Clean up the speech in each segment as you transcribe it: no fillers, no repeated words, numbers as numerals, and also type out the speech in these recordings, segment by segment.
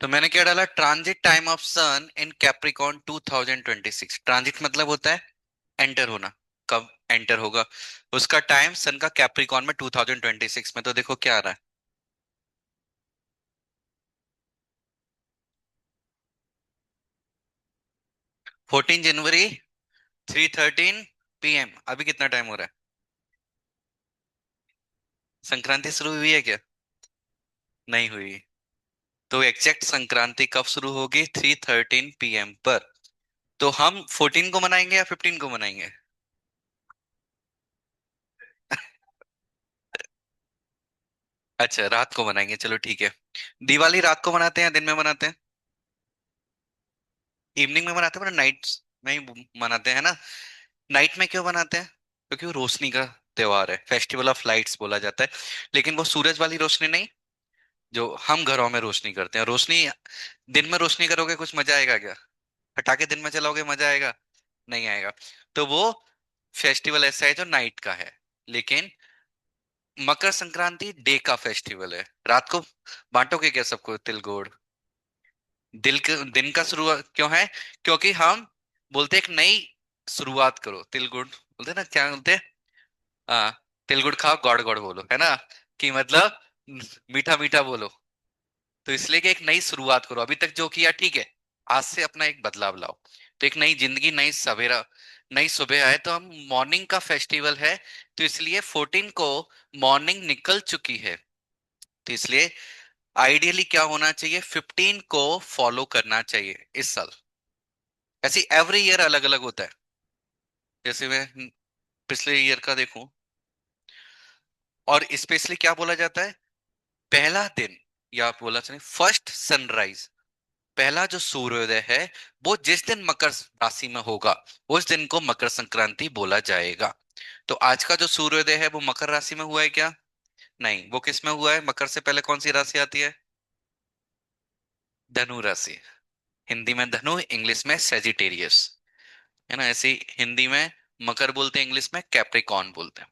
तो मैंने क्या डाला, transit time of sun in Capricorn 2026। Transit मतलब होता है एंटर होना, कब एंटर होगा उसका टाइम सन का कैप्रिकॉन में 2026 में। तो देखो क्या आ रहा है, 14 जनवरी 3:13 PM। अभी कितना टाइम हो रहा है? संक्रांति शुरू हुई है क्या? नहीं हुई। तो एग्जैक्ट संक्रांति कब शुरू होगी? 3:13 PM पर। तो हम 14 को मनाएंगे या 15 को मनाएंगे? अच्छा, रात को मनाएंगे, चलो ठीक है। दिवाली रात को मनाते हैं या दिन में मनाते हैं? इवनिंग में मनाते हैं, मतलब नाइट में ही मनाते हैं ना। नाइट में क्यों मनाते हैं? क्योंकि वो रोशनी का त्योहार है, फेस्टिवल ऑफ लाइट्स बोला जाता है। लेकिन वो सूरज वाली रोशनी नहीं, जो हम घरों में रोशनी करते हैं। रोशनी दिन में रोशनी करोगे कुछ मजा आएगा क्या? पटाखे दिन में चलाओगे मजा आएगा? नहीं आएगा। तो वो फेस्टिवल ऐसा है जो नाइट का है। लेकिन मकर संक्रांति डे का फेस्टिवल है, रात को बांटोगे क्या सबको तिल गुड़? दिन का शुरुआत क्यों है? क्योंकि हम बोलते हैं एक नई शुरुआत करो, तिल गुड़ बोलते हैं ना, क्या बोलते हैं? हाँ, तिल गुड़ खाओ गौड़ गौड़ बोलो, है ना। कि मतलब मीठा मीठा बोलो। तो इसलिए कि एक नई शुरुआत करो, अभी तक जो किया ठीक है, आज से अपना एक बदलाव लाओ। तो एक नई जिंदगी, नई सवेरा, नई सुबह आए, तो हम मॉर्निंग का फेस्टिवल है। तो इसलिए 14 को मॉर्निंग निकल चुकी है। तो इसलिए आइडियली क्या होना चाहिए, 15 को फॉलो करना चाहिए इस साल। ऐसी एवरी ईयर अलग अलग होता है। जैसे मैं पिछले ईयर का देखूं, और स्पेशली क्या बोला जाता है, पहला दिन, या बोला चले फर्स्ट सनराइज, पहला जो सूर्योदय है, वो जिस दिन मकर राशि में होगा उस दिन को मकर संक्रांति बोला जाएगा। तो आज का जो सूर्योदय है वो मकर राशि में हुआ है क्या? नहीं, वो किस में हुआ है? मकर से पहले कौन सी राशि आती है? धनु राशि। हिंदी में धनु, इंग्लिश में सेजिटेरियस, है ना। ऐसे ही हिंदी में मकर बोलते हैं, इंग्लिश में कैप्रिकॉर्न बोलते हैं।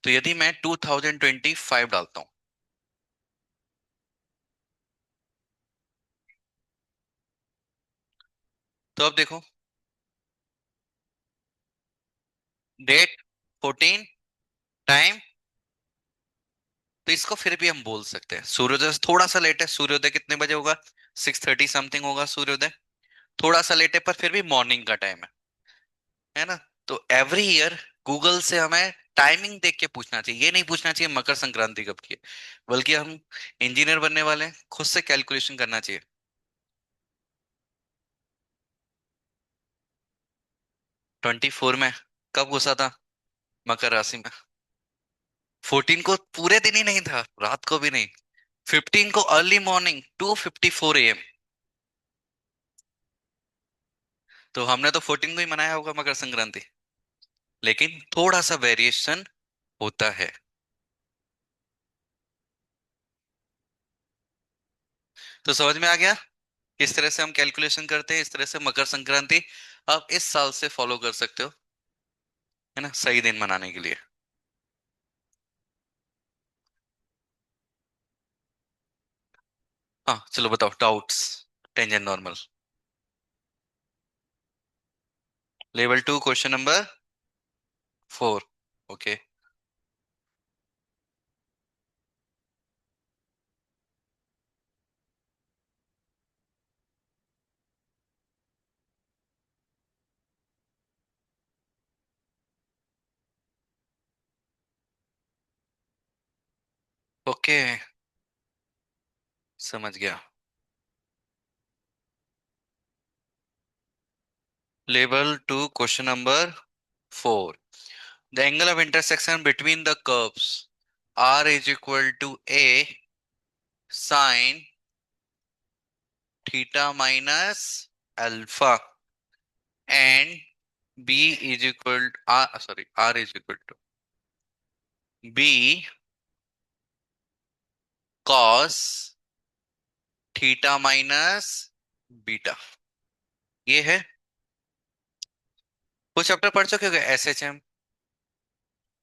तो यदि मैं 2025 डालता हूं, तो अब देखो, डेट 14, टाइम, तो इसको फिर भी हम बोल सकते हैं सूर्योदय थोड़ा सा लेट है। सूर्योदय कितने बजे होगा? 6:30 समथिंग होगा सूर्योदय। थोड़ा सा लेट है पर फिर भी मॉर्निंग का टाइम है ना। तो एवरी ईयर गूगल से हमें टाइमिंग देख के पूछना चाहिए, ये नहीं पूछना चाहिए मकर संक्रांति कब की है। बल्कि हम इंजीनियर बनने वाले हैं, खुद से कैलकुलेशन करना चाहिए। 24 में कब घुसा था मकर राशि में? 14 को पूरे दिन ही नहीं था, रात को भी नहीं। 15 को अर्ली मॉर्निंग 2:54 AM। तो हमने तो 14 को ही मनाया होगा मकर संक्रांति। लेकिन थोड़ा सा वेरिएशन होता है। तो समझ में आ गया किस तरह से हम कैलकुलेशन करते हैं। इस तरह से मकर संक्रांति आप इस साल से फॉलो कर सकते हो, है ना, सही दिन मनाने के लिए। हाँ चलो बताओ doubts. Tangent normal. Level 2 question number 4। Okay. Okay, समझ गया। Level 2 question number 4। The angle of intersection between the curves R is equal to A sin theta minus alpha, and B is equal R, sorry, R is equal to B cos theta minus beta. ये है। वो chapter पढ़ चुके हो SHM?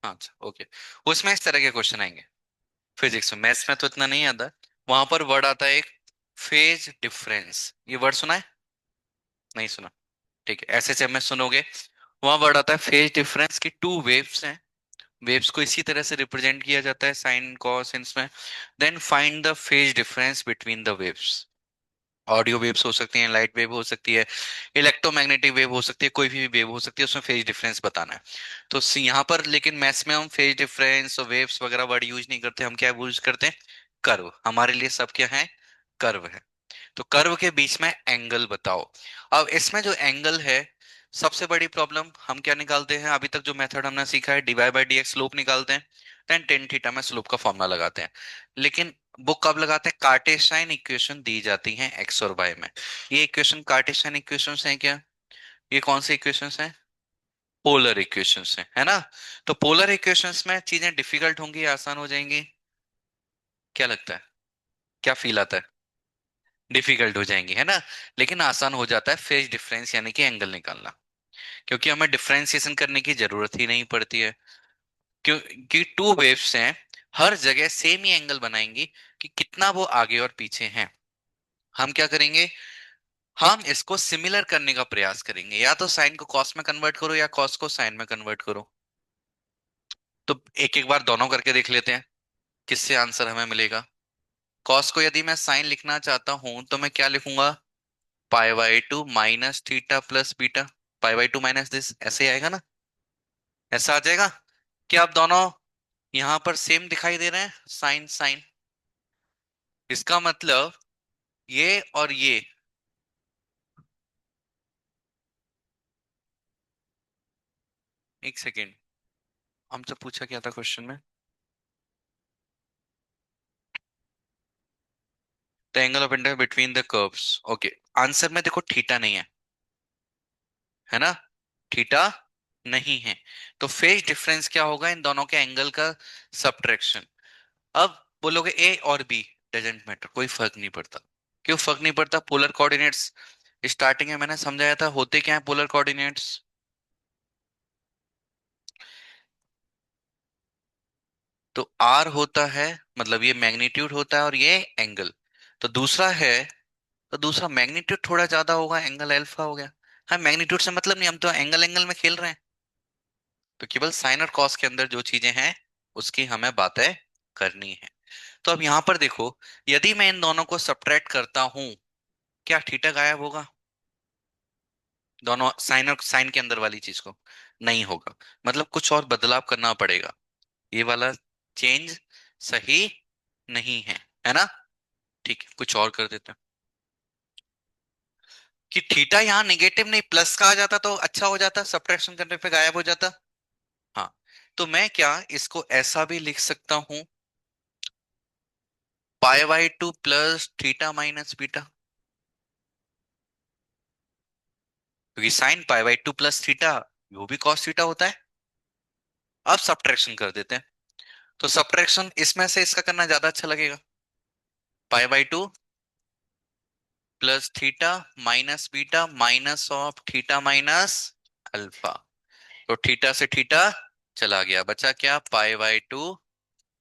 अच्छा okay. उसमें इस तरह के क्वेश्चन आएंगे। फिजिक्स में, मैथ्स में तो इतना नहीं आता। वहां पर वर्ड आता है एक, फेज डिफरेंस, ये वर्ड सुना है? नहीं सुना? ठीक है, एसएचएम में सुनोगे, वहां वर्ड आता है फेज डिफरेंस की टू वेव्स हैं, वेव्स को इसी तरह से रिप्रेजेंट किया जाता है साइन कॉस में। Then find the phase difference between the waves. Audio waves हो सकती हैं, लाइट वेव हो सकती है, इलेक्ट्रोमैग्नेटिक वेव हो सकती है, कोई भी वेव हो सकती है, उसमें फेज डिफरेंस बताना है। तो यहाँ पर लेकिन मैथ्स में हम फेज डिफरेंस और वेव्स वगैरह वर्ड यूज नहीं करते, हम क्या यूज करते हैं? कर्व। हमारे लिए सब क्या है? कर्व है। तो कर्व के बीच में एंगल बताओ। अब इसमें जो एंगल है, सबसे बड़ी प्रॉब्लम हम क्या निकालते हैं, अभी तक जो मेथड हमने सीखा है, D Y by D X slope निकालते हैं, टेन टेन थीटा में स्लोप का फॉर्मूला लगाते हैं। लेकिन वो कब लगाते हैं? कार्टेशियन इक्वेशन दी जाती हैं एक्स और वाई में। ये इक्वेशन कार्टेशियन इक्वेशन हैं क्या? ये कौन सी इक्वेशन हैं? पोलर इक्वेशंस हैं, है ना? तो पोलर इक्वेशंस में चीजें डिफिकल्ट होंगी या आसान हो जाएंगी? क्या लगता है? क्या फील आता है? डिफिकल्ट हो जाएंगी, है ना? लेकिन आसान हो जाता है फेज डिफरेंस यानी कि एंगल निकालना, क्योंकि हमें डिफरेंशिएशन करने की जरूरत ही नहीं पड़ती है। क्योंकि टू वेव्स हैं, हर जगह सेम ही एंगल बनाएंगी कि कितना वो आगे और पीछे हैं। हम क्या करेंगे? हम इसको सिमिलर करने का प्रयास करेंगे, या तो साइन को कॉस में कन्वर्ट करो या कॉस को साइन में कन्वर्ट करो। तो एक एक बार दोनों करके देख लेते हैं, किससे आंसर हमें मिलेगा। कॉस को यदि मैं साइन लिखना चाहता हूं तो मैं क्या लिखूंगा? पाई by to minus theta plus beta. Pi by to minus this, ऐसे ही आएगा ना? ऐसा आ जाएगा। क्या आप दोनों यहां पर सेम दिखाई दे रहे हैं, साइन साइन? इसका मतलब ये और ये, एक सेकेंड, हमसे पूछा क्या था क्वेश्चन में? The angle of inter between the curves. Okay, answer में देखो थीटा नहीं है ना? थीटा नहीं है। तो फेज डिफरेंस क्या होगा? इन दोनों के एंगल का सबट्रैक्शन। अब बोलोगे ए और बी डजेंट मैटर, कोई फर्क नहीं पड़ता। क्यों फर्क नहीं पड़ता? पोलर कोऑर्डिनेट्स, स्टार्टिंग में मैंने समझाया था होते क्या है पोलर कोऑर्डिनेट्स। तो आर होता है, मतलब ये मैग्नीट्यूड होता है और ये एंगल। तो दूसरा है, तो दूसरा मैग्नीट्यूड थोड़ा ज्यादा होगा, एंगल अल्फा हो गया। हाँ, मैग्नीट्यूड से मतलब नहीं, हम तो एंगल एंगल में खेल रहे हैं। तो केवल साइन और कॉस के अंदर जो चीजें हैं उसकी हमें बातें करनी है। तो अब यहां पर देखो, यदि मैं इन दोनों को सब्ट्रैक्ट करता हूं, क्या थीटा गायब होगा? दोनों साइन और साइन के अंदर वाली चीज को? नहीं होगा। मतलब कुछ और बदलाव करना पड़ेगा, ये वाला चेंज सही नहीं है ना? ठीक है, कुछ और कर देते हैं कि थीटा यहाँ नेगेटिव नहीं प्लस का आ जाता तो अच्छा हो जाता, सब्ट्रैक्शन करने पे गायब हो जाता। हाँ, तो मैं क्या इसको ऐसा भी लिख सकता हूं, pi by two plus theta minus beta, क्योंकि sine pi by two plus theta वो भी कॉस थीटा होता है। अब सब्ट्रैक्शन कर देते हैं, तो सब्ट्रैक्शन इसमें से इसका करना ज्यादा अच्छा लगेगा। पाई by two plus theta minus beta minus of theta minus alpha. तो थीटा से थीटा चला गया, बचा क्या? पाई by to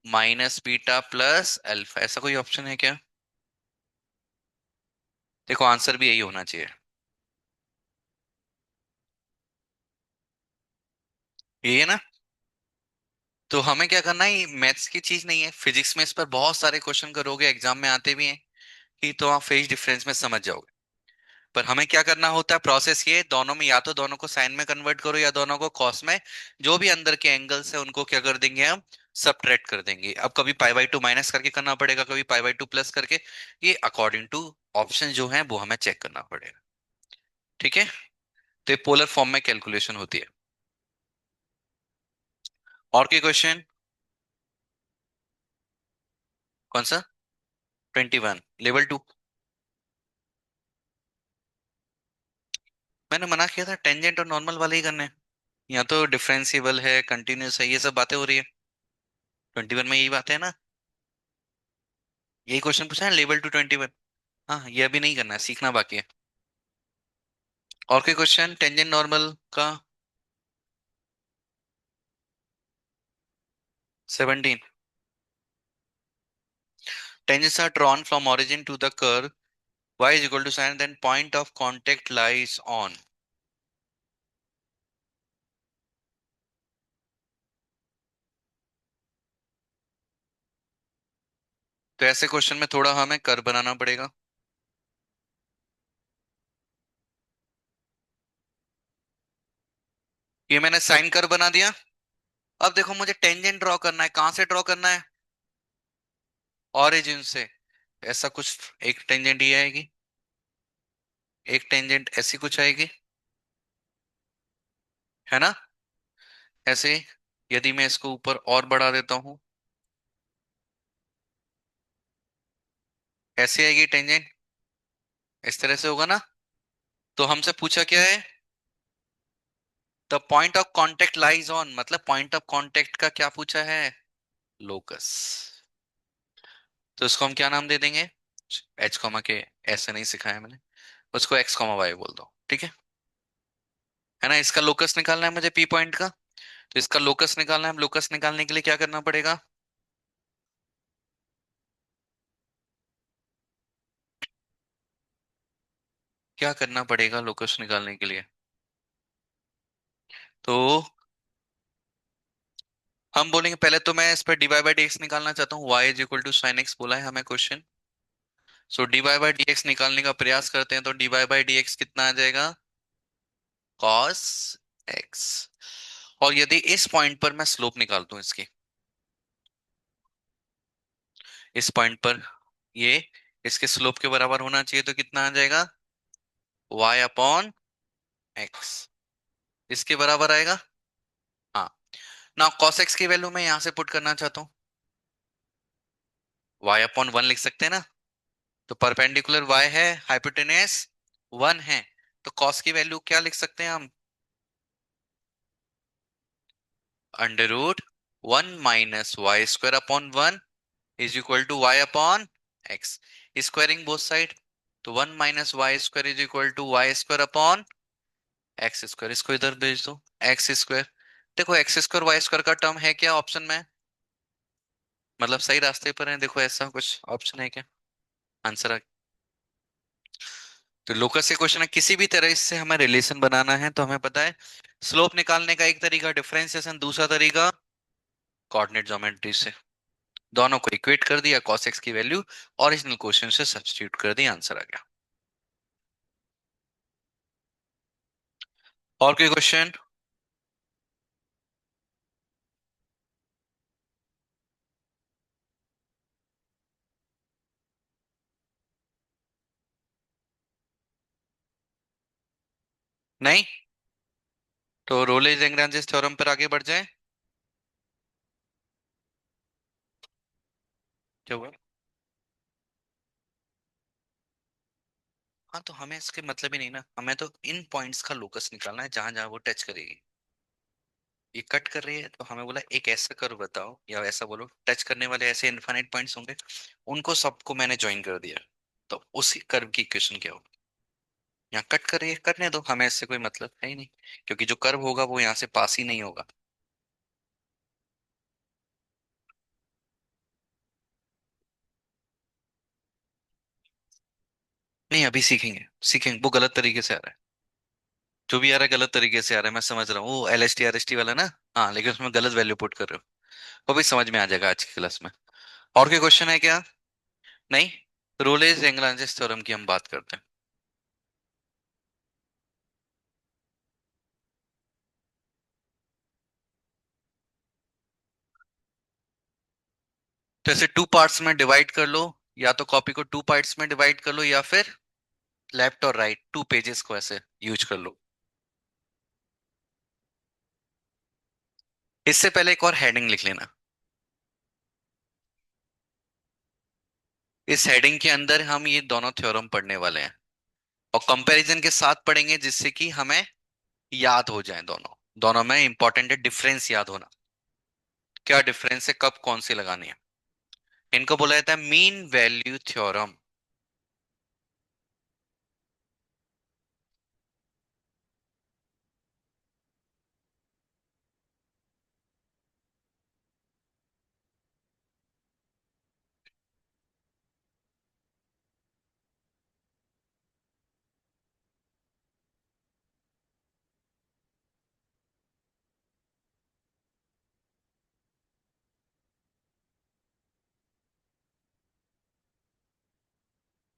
minus beta plus alpha. ऐसा कोई ऑप्शन है क्या? देखो आंसर भी यही होना चाहिए, यही है ना? तो हमें क्या करना है, ये मैथ्स की चीज नहीं है, फिजिक्स में इस पर बहुत सारे क्वेश्चन करोगे, एग्जाम में आते भी हैं कि, तो आप फेज डिफरेंस में समझ जाओगे। पर हमें क्या करना होता है, प्रोसेस ये, दोनों में या तो दोनों को साइन में कन्वर्ट करो या दोनों को कॉस में। जो भी अंदर के एंगल्स है उनको क्या कर देंगे हम? सब्ट्रैक्ट कर देंगे। अब कभी पाई बाई टू माइनस करके करना पड़ेगा, कभी पाई बाई टू प्लस करके। ये अकॉर्डिंग टू ऑप्शन जो है वो हमें चेक करना पड़ेगा। ठीक है? तो ये पोलर फॉर्म में कैलकुलेशन होती है। और कोई क्वेश्चन? कौन सा? 21 लेवल 2? मैंने मना किया था टेंजेंट और नॉर्मल वाले ही करने हैं। यहाँ तो डिफरेंशिएबल है, कंटिन्यूस है, ये सब बातें हो रही है। 21 में यही बात है ना? यही क्वेश्चन पूछा है लेवल टू 21। हाँ, ये अभी नहीं करना है, सीखना बाकी है। और कोई क्वेश्चन टेंजेंट नॉर्मल का? 17, tangents are drawn from origin to the curve y is equal to sin, then point of contact lies on। तो ऐसे क्वेश्चन में थोड़ा हमें कर बनाना पड़ेगा। ये मैंने साइन कर बना दिया। अब देखो मुझे टेंजेंट ड्रॉ करना है, कहां से ड्रॉ करना है? ओरिजिन से। ऐसा कुछ एक टेंजेंट ये आएगी, एक टेंजेंट ऐसी कुछ आएगी, है ना? ऐसे यदि मैं इसको ऊपर और बढ़ा देता हूं, ऐसे आएगी टेंजेंट, इस तरह से होगा ना? तो हमसे पूछा क्या है? The point of contact lies on, मतलब पॉइंट ऑफ कांटेक्ट का क्या पूछा है? लोकस। तो इसको हम क्या नाम दे देंगे? एच कॉमा के, ऐसे नहीं सिखाया मैंने, उसको एक्स कॉमा वाई बोल दो, ठीक है? है ना? इसका लोकस निकालना है मुझे पी पॉइंट का। तो इसका लोकस निकालना है, हम लोकस निकालने के लिए क्या करना पड़ेगा? क्या करना पड़ेगा लोकस निकालने के लिए? तो हम बोलेंगे पहले, तो मैं इस पर डीवाई बाई डी एक्स निकालना चाहता हूँ, y is equal to sine X बोला है हमें question. So DY by D X निकालने का प्रयास करते हैं, तो डीवाई बाई डी एक्स कितना आ जाएगा? Cos x. और यदि इस पॉइंट पर मैं स्लोप निकाल दूं इसकी, इस पॉइंट पर ये इसके स्लोप के बराबर होना चाहिए, तो कितना आ जाएगा? y अपॉन एक्स, इसके बराबर आएगा। हाँ। ना कॉस एक्स की वैल्यू मैं यहां से पुट करना चाहता हूँ, y अपॉन वन लिख सकते हैं ना? तो परपेंडिकुलर y है, हाइपोटेन्यूस वन है, तो कॉस की वैल्यू क्या लिख सकते हैं हम? Under root one minus y square upon one is equal to y upon x, squaring both side. तो one minus y square is equal to y square upon x square, इसको इधर भेज दो, एक्स स्क्वायर। देखो x square y square का term है क्या option में? मतलब सही रास्ते पर है, देखो ऐसा कुछ ऑप्शन है क्या? आंसर। तो लोकस से क्वेश्चन है, किसी भी तरह इससे हमें रिलेशन बनाना है, तो हमें पता है स्लोप निकालने का एक तरीका डिफरेंशिएशन, दूसरा तरीका कोऑर्डिनेट ज्योमेट्री से। दोनों को इक्वेट कर दिया, cos x की वैल्यू ओरिजिनल क्वेश्चन से सब्स्टिट्यूट कर दी, आंसर आ गया। और कोई क्वेश्चन? नहीं? तो रोले लैग्रेंज थ्योरम पर आगे बढ़ जाए। क्या हुआ? हाँ, तो हमें इसके मतलब ही नहीं ना, हमें तो इन पॉइंट्स का लोकस निकालना है जहां जहां वो टच करेगी। ये कट कर रही है, तो हमें बोला एक ऐसा कर्व बताओ, या ऐसा बोलो टच करने वाले ऐसे इनफाइनाइट पॉइंट्स होंगे, उनको सबको मैंने ज्वाइन कर दिया, तो उसी कर्व की इक्वेशन क्या होगी? यहाँ कट कर रही है, करने दो, हमें इससे कोई मतलब है ही नहीं, क्योंकि जो कर्व होगा वो यहाँ से पास ही नहीं होगा। नहीं, अभी सीखेंगे, सीखेंगे, वो गलत तरीके से आ रहा है। जो भी आ रहा है गलत तरीके से आ रहा है, मैं समझ रहा हूँ, वो L S T R S T वाला ना। हाँ, लेकिन उसमें गलत वैल्यू पुट कर रहे हो। वो भी समझ में आ जाएगा आज की क्लास में। और कोई क्वेश्चन है क्या? नहीं? रोलेज एंगलांजेस थ्योरम की हम बात करते हैं। तो ऐसे टू पार्ट्स में डिवाइड कर लो, या तो कॉपी को टू पार्ट्स में डिवाइड कर लो, या फिर लेफ्ट और राइट टू पेजेस को ऐसे यूज कर लो। इससे पहले एक और हेडिंग लिख लेना। इस हेडिंग के अंदर हम ये दोनों थ्योरम पढ़ने वाले हैं, और कंपैरिजन के साथ पढ़ेंगे, जिससे कि हमें याद हो जाए दोनों। दोनों में इंपॉर्टेंट है डिफरेंस याद होना, क्या डिफरेंस है, कब कौन सी लगानी है। इनको बोला जाता है मीन वैल्यू थ्योरम।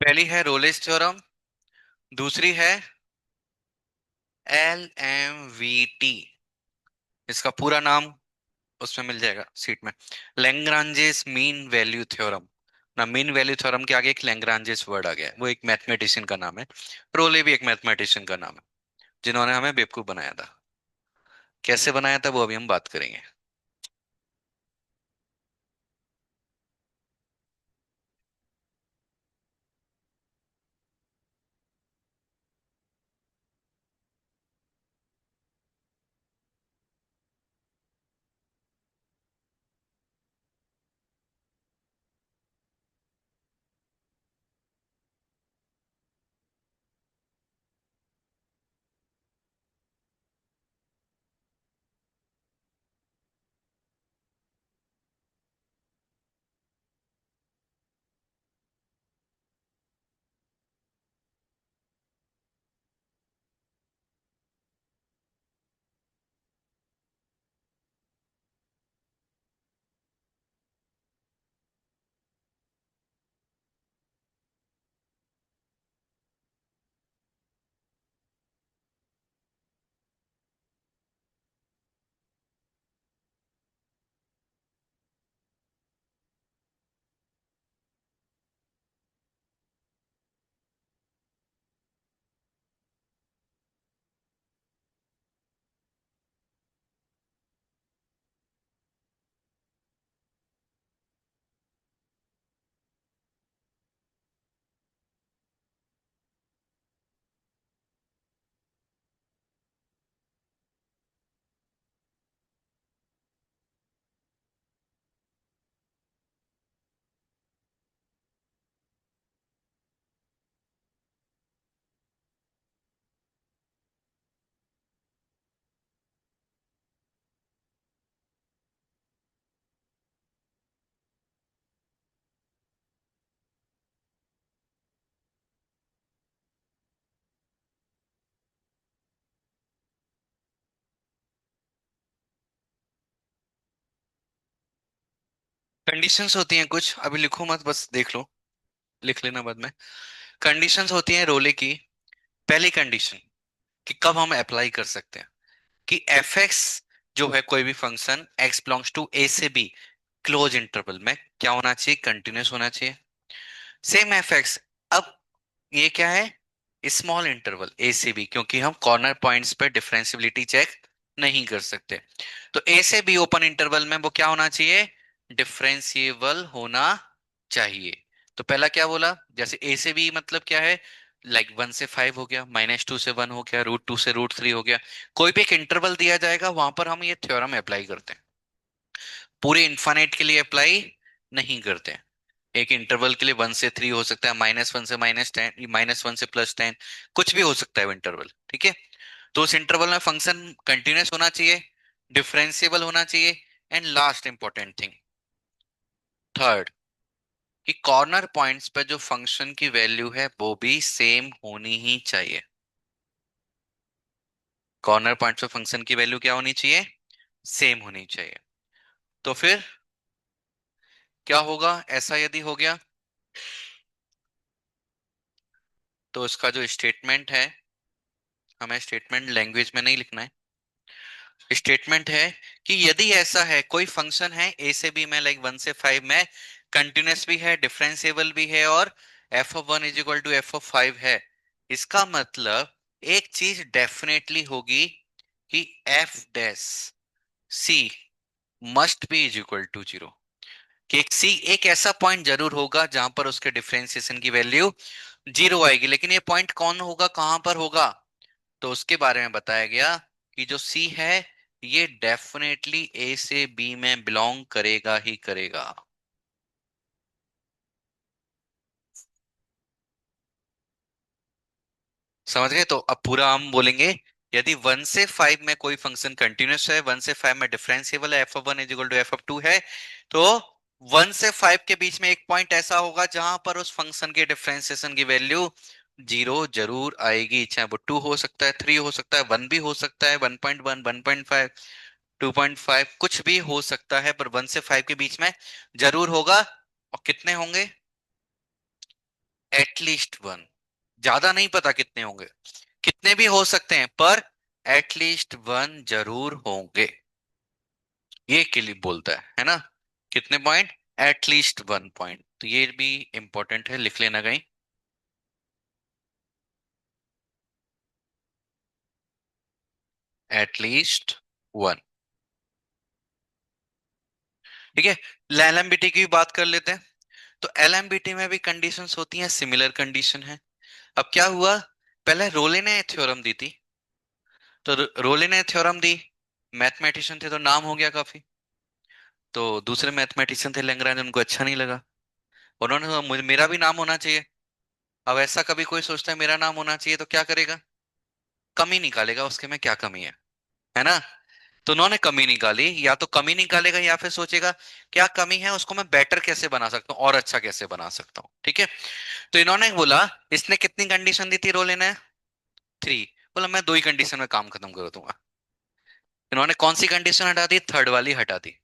पहली है रोलेस थ्योरम, दूसरी है LMVT। इसका पूरा नाम उसमें मिल जाएगा सीट में, लैग्रांजेस मीन वैल्यू थ्योरम। ना, मीन वैल्यू थ्योरम के आगे एक लैग्रांजेस वर्ड आ गया है, वो एक मैथमेटिशियन का नाम है। रोले भी एक मैथमेटिशियन का नाम है, जिन्होंने हमें बेवकूफ बनाया था। कैसे बनाया था वो अभी हम बात करेंगे। कंडीशंस होती हैं कुछ, अभी लिखो मत, बस देख लो, लिख लेना बाद में। कंडीशंस होती हैं रोले की। पहली कंडीशन कि कब हम अप्लाई कर सकते हैं, कि एफ एक्स जो है कोई भी फंक्शन एक्स बिलोंग्स टू ए से बी क्लोज इंटरवल में क्या होना चाहिए, कंटिन्यूस होना चाहिए। सेम एफ एक्स, अब ये क्या है, स्मॉल इंटरवल ए से बी, क्योंकि हम कॉर्नर पॉइंट्स पे डिफरेंशियबिलिटी चेक नहीं कर सकते। तो ए से बी ओपन इंटरवल में वो क्या होना चाहिए, डिफरेंशिएबल होना चाहिए। तो पहला क्या बोला, जैसे ए से बी मतलब क्या है, लाइक 1 से 5 हो गया, -2 से 1 हो गया, √2 से √3 हो गया। कोई भी एक इंटरवल दिया जाएगा, वहां पर हम ये थ्योरम अप्लाई करते हैं। पूरे इन्फानेट के लिए अप्लाई नहीं करते। एक इंटरवल के लिए 1 से 3 हो सकता है, -1 से -10, -1 से +10, कुछ भी हो सकता है वो इंटरवल, ठीक है। तो उस इंटरवल में फंक्शन कंटिन्यूस होना चाहिए, डिफरेंशिएबल होना चाहिए, and last important thing, third, कि कॉर्नर पॉइंट्स पे जो फंक्शन की वैल्यू है वो भी सेम होनी ही चाहिए। कॉर्नर पॉइंट्स पे फंक्शन की वैल्यू क्या होनी चाहिए, सेम होनी चाहिए। तो फिर क्या होगा, ऐसा यदि हो गया तो इसका जो स्टेटमेंट है, हमें स्टेटमेंट लैंग्वेज में नहीं लिखना है। स्टेटमेंट है कि यदि ऐसा है, कोई फंक्शन है ए से बी में, लाइक 1 से 5 में, कंटिन्यूस भी है, डिफरेंशिएबल भी है, और f(1) = f(5) है, इसका मतलब एक चीज डेफिनेटली होगी कि F dash C must be is equal to 0। कि एक सी, एक ऐसा पॉइंट जरूर होगा जहां पर उसके डिफरेंशिएशन की वैल्यू 0 आएगी, लेकिन ये पॉइंट कौन होगा, कहां पर होगा, तो उसके बारे में बताया गया कि जो सी है ये डेफिनेटली ए से बी में बिलोंग करेगा ही करेगा। समझ गए, तो अब पूरा हम बोलेंगे, यदि 1 से 5 में कोई फंक्शन कंटिन्यूस है, 1 से 5 में डिफरेंशिएबल है, f(1) = f(2) है, तो 1 से 5 के बीच में एक पॉइंट ऐसा होगा जहां पर उस फंक्शन के डिफरेंशिएशन की वैल्यू 0 जरूर आएगी, चाहे वो 2 हो सकता है, 3 हो सकता है, 1 भी हो सकता है, 1.1, 1.5, 2.5, कुछ भी हो सकता है, पर 1 से 5 के बीच में जरूर होगा। और कितने होंगे, एटलीस्ट वन। ज्यादा नहीं पता कितने होंगे, कितने भी हो सकते हैं, पर एटलीस्ट वन जरूर होंगे। ये क्लिप बोलता है ना। कितने पॉइंट? At least one point. तो ये भी इंपॉर्टेंट है, लिख लेना कहीं। At least one. ठीक है। एलएमबीटी की भी बात कर लेते हैं। तो एलएमबीटी में भी कंडीशंस होती हैं, सिमिलर कंडीशन है। अब क्या हुआ, पहले रोले ने थ्योरम दी थी। तो रोले ने थ्योरम दी, मैथमेटिशियन थे तो नाम हो गया काफी। तो दूसरे मैथमेटिशियन थे लेंग्रांज, उनको अच्छा नहीं लगा। उन्होंने कहा, मुझे मेरा भी नाम होना चाहिए। अब ऐसा कभी कोई सोचता है मेरा नाम होना चाहिए, तो क्या करेगा? कमी निकालेगा उसके में क्या कमी है ना। तो उन्होंने कमी निकाली, या तो कमी निकालेगा या फिर सोचेगा क्या कमी है, उसको मैं बेटर कैसे बना सकता हूँ और अच्छा कैसे बना सकता हूँ। ठीक है। तो इन्होंने बोला, इसने कितनी कंडीशन दी थी रोले ने? थ्री। बोला मैं दो ही कंडीशन में काम खत्म कर दूंगा। इन्होंने कौन सी कंडीशन हटा दी? थर्ड वाली हटा दी।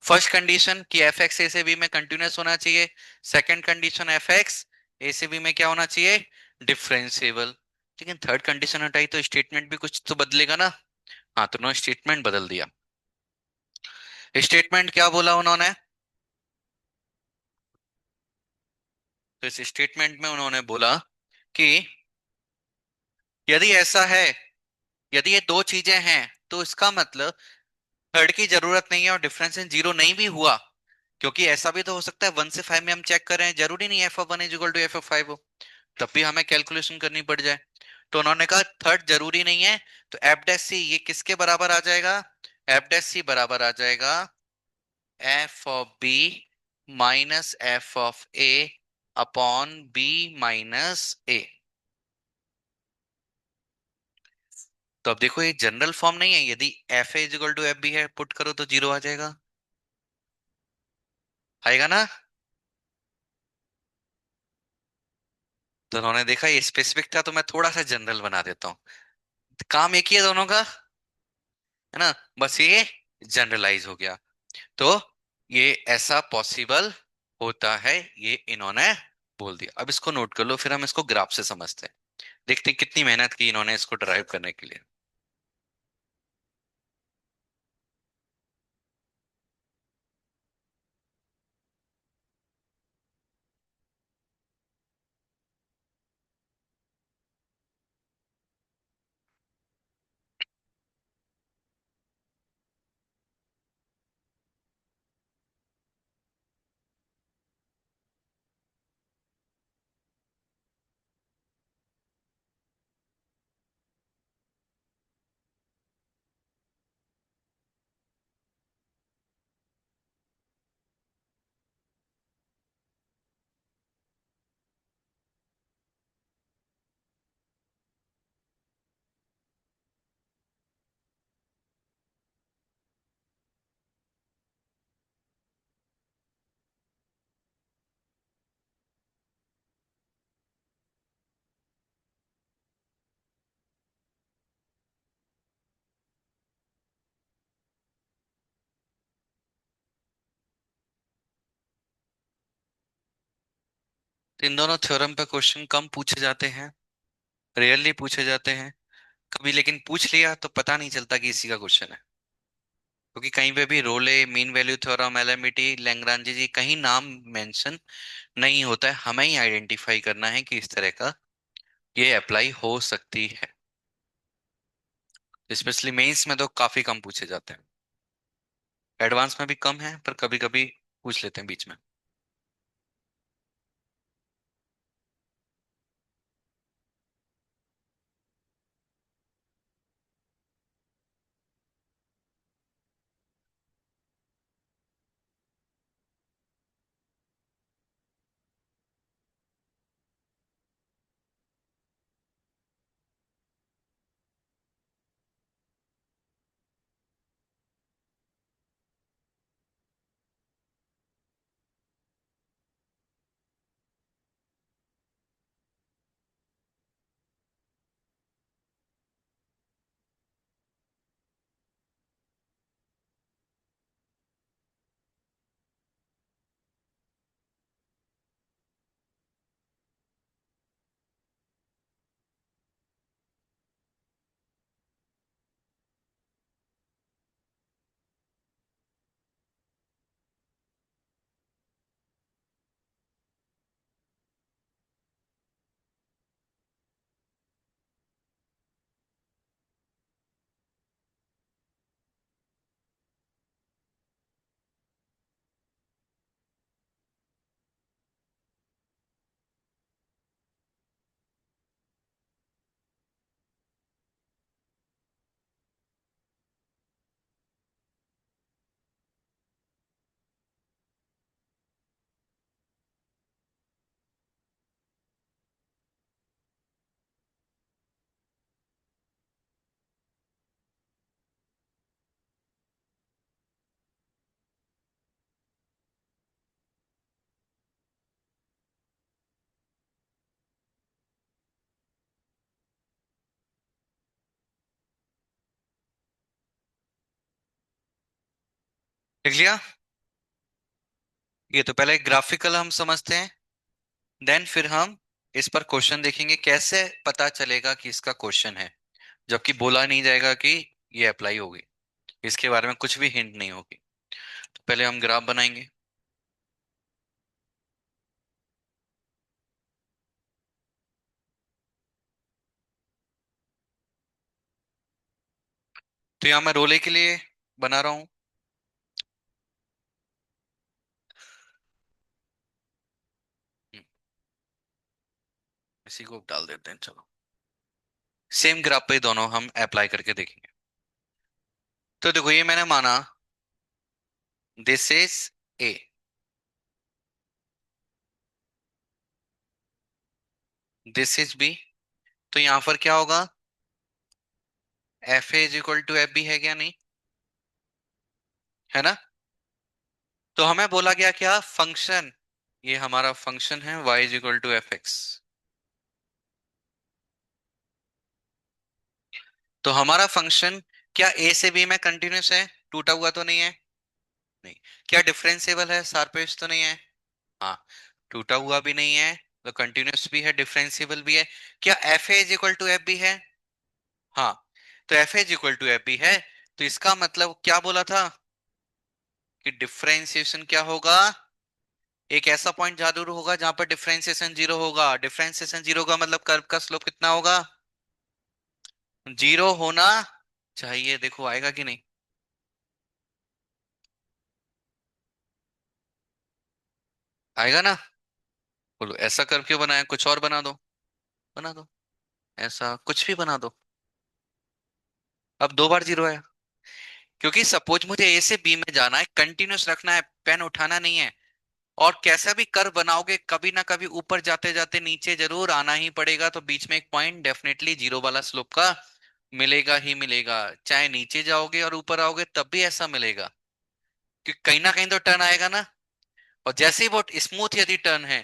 फर्स्ट कंडीशन कि एफ एक्स ए से बी में कंटिन्यूअस होना चाहिए। सेकंड कंडीशन एफ एक्स ए से बी में क्या होना चाहिए? डिफरेंशिएबल। लेकिन थर्ड कंडीशन हटाई तो स्टेटमेंट भी कुछ तो बदलेगा ना। हाँ, तो उन्होंने स्टेटमेंट बदल दिया। स्टेटमेंट क्या बोला उन्होंने? तो इस स्टेटमेंट में उन्होंने बोला कि यदि ऐसा है, यदि ये दो चीजें हैं, तो इसका मतलब थर्ड की जरूरत नहीं है, और डिफरेंस जीरो नहीं भी हुआ। क्योंकि ऐसा भी तो हो सकता है 1 से 5 में हम चेक कर रहे हैं, जरूरी नहीं F of one is equal to F of 5 हो। तब भी हमें कैलकुलेशन करनी पड़ जाए। तो उन्होंने कहा थर्ड जरूरी नहीं है। तो एफ डैश सी ये किसके बराबर आ जाएगा? एफ डैश सी बराबर आ जाएगा f of b minus f of a upon b minus a. तो अब देखो, ये जनरल फॉर्म नहीं है, यदि f A is equal to F B है, पुट करो तो जीरो आ जाएगा। आएगा ना। तो उन्होंने देखा ये स्पेसिफिक था, तो मैं थोड़ा सा जनरल बना देता हूँ। काम एक ही है दोनों का, है ना। बस ये जनरलाइज हो गया। तो ये ऐसा पॉसिबल होता है, ये इन्होंने बोल दिया। अब इसको नोट कर लो, फिर हम इसको ग्राफ से समझते हैं। देखते हैं कितनी मेहनत की इन्होंने इसको ड्राइव करने के लिए। तो इन दोनों थ्योरम पे क्वेश्चन कम पूछे जाते हैं, रेयरली पूछे जाते हैं। कभी लेकिन पूछ लिया तो पता नहीं चलता कि इसी का क्वेश्चन है। क्योंकि कहीं पे भी रोले, मीन वैल्यू थ्योरम, एलएमईटी, लैग्रांज जी कहीं नाम मेंशन नहीं होता है। हमें ही आइडेंटिफाई करना है कि इस तरह का ये अप्लाई हो सकती है। स्पेशली मेंस में तो काफी कम पूछे जाते हैं। एडवांस में भी कम है, पर कभी कभी पूछ लेते हैं बीच में। लिख लिया। ये तो पहले ग्राफिकल हम समझते हैं, देन फिर हम इस पर क्वेश्चन देखेंगे कैसे पता चलेगा कि इसका क्वेश्चन है, जबकि बोला नहीं जाएगा कि ये अप्लाई होगी, इसके बारे में कुछ भी हिंट नहीं होगी। तो पहले हम ग्राफ बनाएंगे। तो यहाँ मैं रोले के लिए बना रहा हूँ। हम्म, इसी को डाल देते हैं, चलो। सेम ग्राफ पे दोनों हम अप्लाई करके देखेंगे। तो देखो ये मैंने माना this is A, this is B. तो यहां पर क्या होगा, F A is equal to F B है क्या, नहीं है ना। तो हमें बोला गया क्या, फंक्शन, ये हमारा फंक्शन है y is equal to F X. तो हमारा फंक्शन क्या ए से बी में कंटिन्यूस है, टूटा हुआ तो नहीं है, नहीं। क्या डिफरेंशिएबल है, शार्पेस्ट तो नहीं है, हाँ। टूटा हुआ भी नहीं है, तो कंटिन्यूस भी है, डिफरेंशिएबल भी है। क्या F A is equal to F B है, हाँ। तो F A is equal to F B है, तो इसका मतलब क्या बोला था कि डिफरेंशिएशन क्या होगा, एक ऐसा पॉइंट जरूर होगा जहां पर डिफरेंशिएशन जीरो होगा। डिफरेंशिएशन जीरो का मतलब कर्व का स्लोप कितना होगा, जीरो होना चाहिए। देखो आएगा कि नहीं, आएगा ना। बोलो ऐसा कर्व क्यों बनाया, कुछ और बना दो, बना दो, ऐसा कुछ भी बना दो। अब दो बार जीरो है, क्योंकि सपोज मुझे ए से बी में जाना है, कंटिन्यूस रखना है, पेन उठाना नहीं है। और कैसा भी कर्व बनाओगे कभी ना कभी ऊपर जाते जाते नीचे जरूर आना ही पड़ेगा, तो बीच में एक पॉइंट डेफिनेटली जीरो वाला स्लोप का मिलेगा ही मिलेगा। चाहे नीचे जाओगे और ऊपर आओगे तब भी ऐसा मिलेगा, कि कहीं ना कहीं तो टर्न आएगा ना। और जैसे ही वो स्मूथ यदि टर्न है,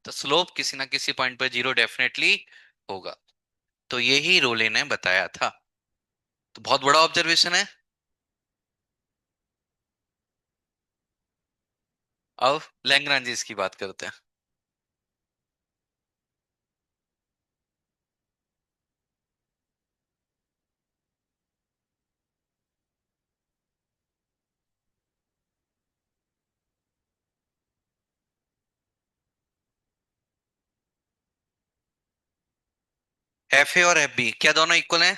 तो स्लोप किसी ना किसी पॉइंट पर जीरो डेफिनेटली होगा। तो यही रोले ने बताया था। तो बहुत बड़ा ऑब्जर्वेशन है। अब लैग्रांजेस की बात करते हैं। एफ ए और एफ बी क्या दोनों इक्वल हैं,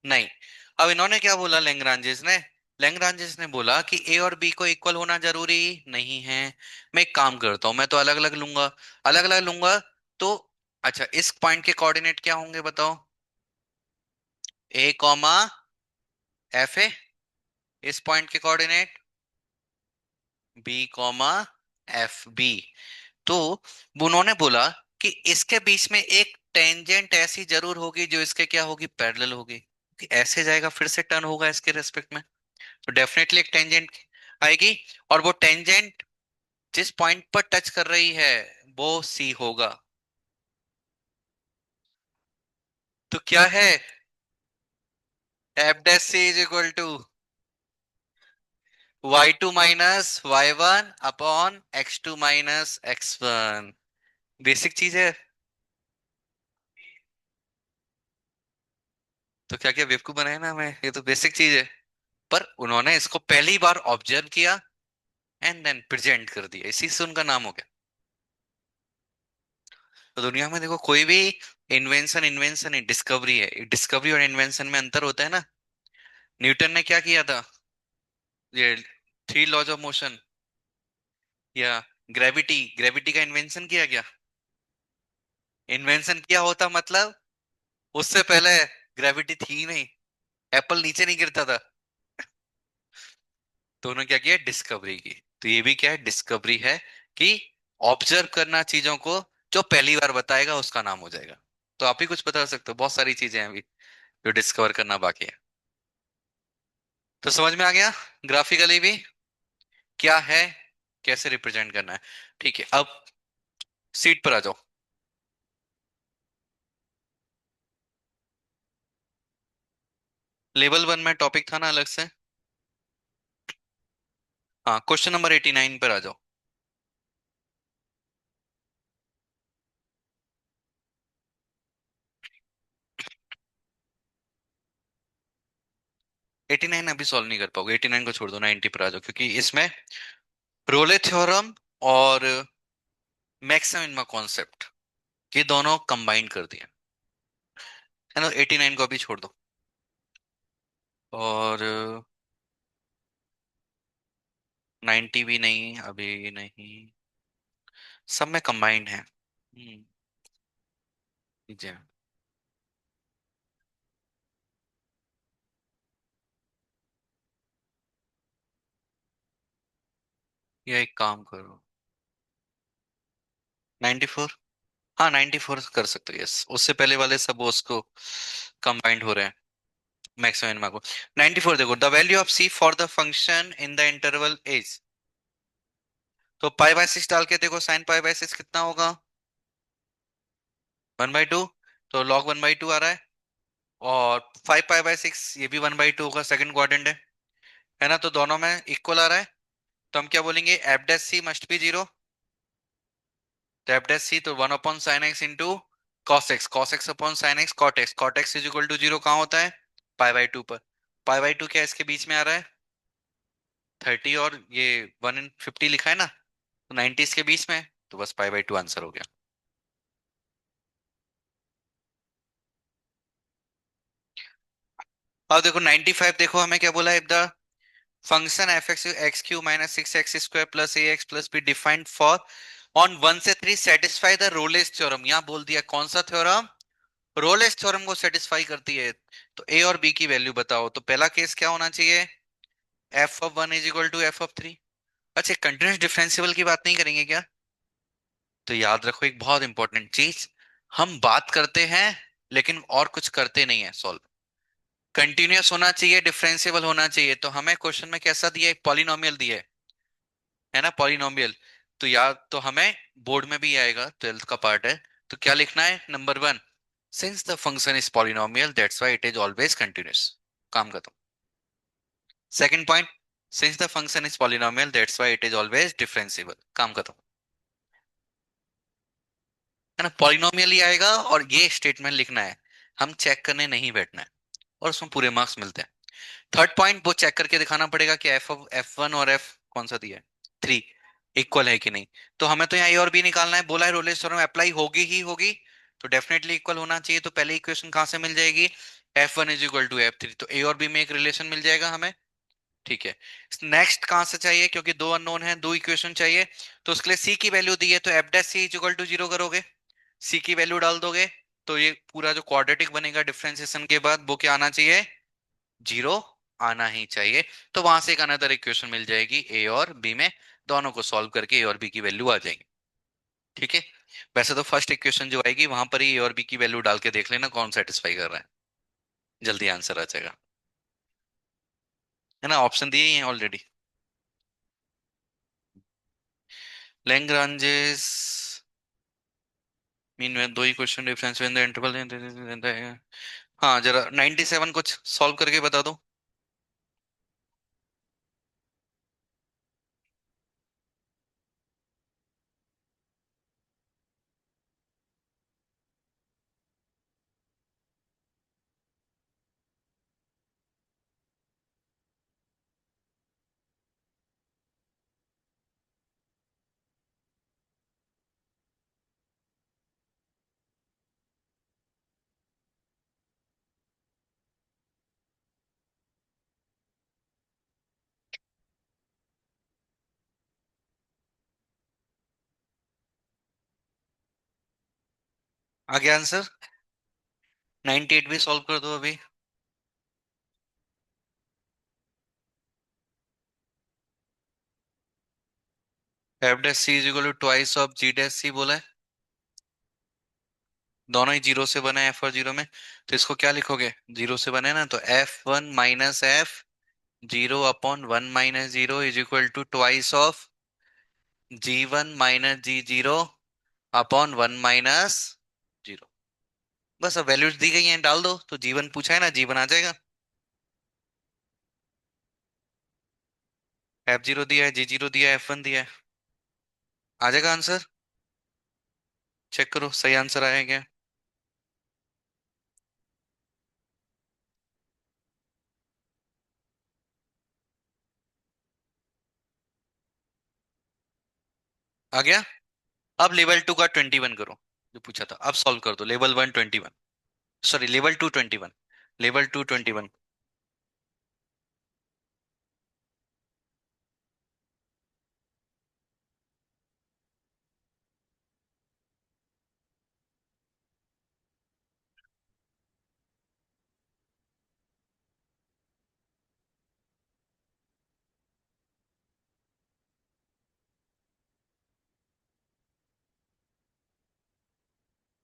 नहीं। अब इन्होंने क्या बोला लैग्रांजेस ने, लैग्रांजेस ने बोला कि ए और बी को इक्वल होना जरूरी नहीं है। मैं एक काम करता हूं, मैं तो अलग अलग लूंगा, अलग अलग लूंगा। तो अच्छा, इस पॉइंट के कोऑर्डिनेट क्या होंगे बताओ, ए कॉमा एफ ए। इस पॉइंट के coordinate B comma F B. तो उन्होंने बोला कि इसके बीच में एक टेंजेंट ऐसी जरूर होगी जो इसके क्या होगी, पैरेलल होगी, कि ऐसे जाएगा फिर से टर्न होगा इसके रेस्पेक्ट में। तो डेफिनेटली एक टेंजेंट आएगी, और वो टेंजेंट जिस पॉइंट पर टच कर रही है वो सी होगा। तो क्या है, F dash C is equal to Y two minus Y one upon X two minus X one. Basic चीज है। तो क्या क्या बेवकूफ बनाए ना हमें, ये तो बेसिक चीज है। पर उन्होंने इसको पहली बार ऑब्जर्व किया एंड देन प्रेजेंट कर दिया, इसी से उनका नाम हो गया। तो दुनिया में देखो कोई भी इन्वेंशन इन्वेंशन ही डिस्कवरी है, डिस्कवरी और इन्वेंशन में अंतर होता है ना। न्यूटन ने क्या किया था, ये थ्री लॉज ऑफ मोशन, या ग्रेविटी, ग्रेविटी का इन्वेंशन किया क्या, इन्वेंशन किया होता मतलब उससे पहले ग्रेविटी थी ही नहीं, एप्पल नीचे नहीं गिरता था। तो उन्होंने क्या किया, डिस्कवरी की। तो ये भी क्या है, डिस्कवरी है, कि ऑब्जर्व करना चीजों को, जो पहली बार बताएगा उसका नाम हो जाएगा। तो आप ही कुछ बता सकते हो, बहुत सारी चीजें हैं अभी जो डिस्कवर करना बाकी है। तो समझ में आ गया ग्राफिकली भी क्या है, कैसे रिप्रेजेंट करना है। ठीक है, अब सीट पर आ जाओ। लेवल वन में टॉपिक था ना अलग से, हाँ, क्वेश्चन नंबर 89 पर आ जाओ। 89 अभी सॉल्व नहीं कर पाओगे, 89 को छोड़ दो, 90 पर आ जाओ, क्योंकि इसमें रोले थ्योरम और मैक्सिमम मिनिमम कॉन्सेप्ट, ये दोनों कंबाइन कर दिए, है ना। 89 को अभी छोड़ दो। और 90 भी नहीं अभी नहीं, सब में कंबाइंड है। जी हाँ। ये एक काम करो, 94। हाँ, 94 कर सकते हो, यस, उससे पहले वाले सब वो उसको कंबाइंड हो रहे हैं, मैक्सिमम मिनिमम को। 94 देखो, the value of C for the function in the interval is, तो पाई बाय सिक्स डाल के देखो, साइन पाई बाय सिक्स कितना होगा, 1/2। तो लॉग 1/2 आ रहा है। और 5 पाई बाय 6 ये भी 1/2 होगा, सेकंड क्वाड्रेंट है ना, तो दोनों में इक्वल आ रहा है। तो हम क्या बोलेंगे, F dash C must be zero. तो एफ डैश सी तो 1/sin x into cos x, cos x upon sine X cot x is equal to zero कहाँ होता है, पाई बाय 2 पर। पाई बाय 2 क्या इसके बीच में आ रहा है, 30, और ये 1 इन 50 लिखा है ना, तो 90 इसके बीच में है, तो बस पाई बाय 2 आंसर हो गया। अब देखो 95, देखो हमें क्या बोला है, the function F x x Q minus 6x² plus A x plus be defined for on 1 से 3 सेटिस्फाई द रोलेस थ्योरम, यहाँ बोल दिया कौन सा थ्योरम, रोलेस थ्योरम को सेटिस्फाई करती है। तो ए और बी की वैल्यू बताओ, तो पहला केस क्या होना चाहिए, f(1) is equal to f(3)। अच्छा, कंटिन्यूस डिफरेंशियल की बात नहीं करेंगे क्या, तो याद रखो एक बहुत इंपॉर्टेंट चीज, हम बात करते हैं लेकिन और कुछ करते नहीं है सॉल्व। कंटिन्यूस होना चाहिए, डिफरेंशियल होना चाहिए, तो हमें क्वेश्चन में कैसा दिया है, एक पॉलिनोमियल दिया है ना, पॉलिनोमियल। तो याद तो हमें बोर्ड में भी आएगा, 12th का पार्ट है। तो क्या लिखना है, number 1, since the function is polynomial that's why it is always continuous, काम खत्म। Second point, since the function is polynomial that's why it is always differentiable, काम खत्म, है ना। पॉलिनोमियल ही आएगा और ये स्टेटमेंट लिखना है, हम चेक करने नहीं बैठना है, और उसमें पूरे मार्क्स मिलते हैं। थर्ड पॉइंट, वो चेक करके दिखाना पड़ेगा कि एफ वन और एफ कौन सा दिया है, 3 इक्वल है कि नहीं। तो हमें तो यहाँ ए और बी निकालना है, बोला है रोलेस थ्योरम अप्लाई होगी ही होगी, तो डेफिनेटली इक्वल होना चाहिए। तो पहले इक्वेशन कहाँ से मिल जाएगी, F1 is equal to F3, तो ए और बी में एक रिलेशन मिल जाएगा हमें। ठीक है, नेक्स्ट कहाँ से चाहिए, क्योंकि दो अननोन है, दो इक्वेशन चाहिए, तो उसके लिए सी की वैल्यू दी है, तो F dash C is equal to zero करोगे, सी की वैल्यू डाल दोगे, तो ये पूरा जो क्वाड्रेटिक बनेगा डिफरेंशिएशन के बाद वो क्या आना चाहिए, जीरो आना ही चाहिए। तो वहां से एक अनदर इक्वेशन मिल जाएगी ए और बी में, दोनों को सॉल्व करके ए और बी की वैल्यू आ जाएगी। ठीक है, वैसे तो फर्स्ट इक्वेशन जो आएगी वहां पर ही ए और बी की वैल्यू डाल के देख लेना कौन सेटिस्फाई कर रहा है, जल्दी आंसर आ जाएगा, है ना। ऑप्शन दिए ही हैं ऑलरेडी। लेंग्रांजेस मीन में दो ही question difference in the interval, हाँ जरा 97 कुछ सॉल्व करके बता दो। आगे आंसर 98 भी सॉल्व कर दो अभी। F dash C is equal to twice of g dash c बोला है, दोनों ही जीरो से बने एफ और जीरो में, तो इसको क्या लिखोगे, जीरो से बने ना, तो F1 minus F zero upon 1 - 0 is equal to twice of G1 - G0 अपॉन 1 - 0। बस अब वैल्यूज दी गई हैं, डाल दो, तो G1 पूछा है ना, G1 आ जाएगा। F0 दिया है, G0 दिया है, F1 दिया है। आ जाएगा आंसर। चेक करो सही आंसर आया क्या। आ गया। अब लेवल 2 का 21 करो, जो पूछा था अब सॉल्व कर दो। Level 1 21, sorry level 2 21, level 2 21।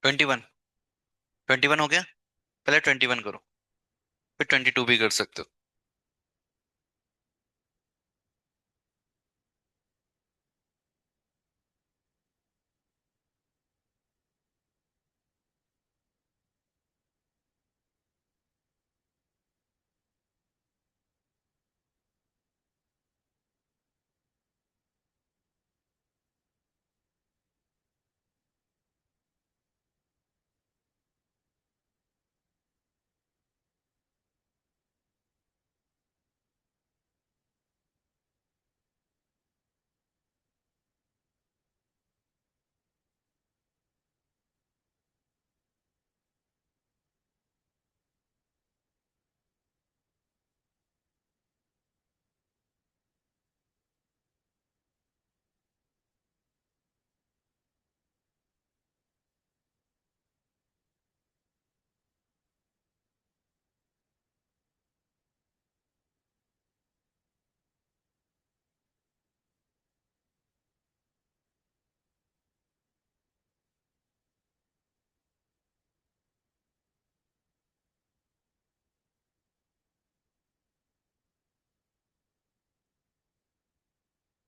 21, 21 हो गया। पहले 21 करो, फिर 22 भी कर सकते हो।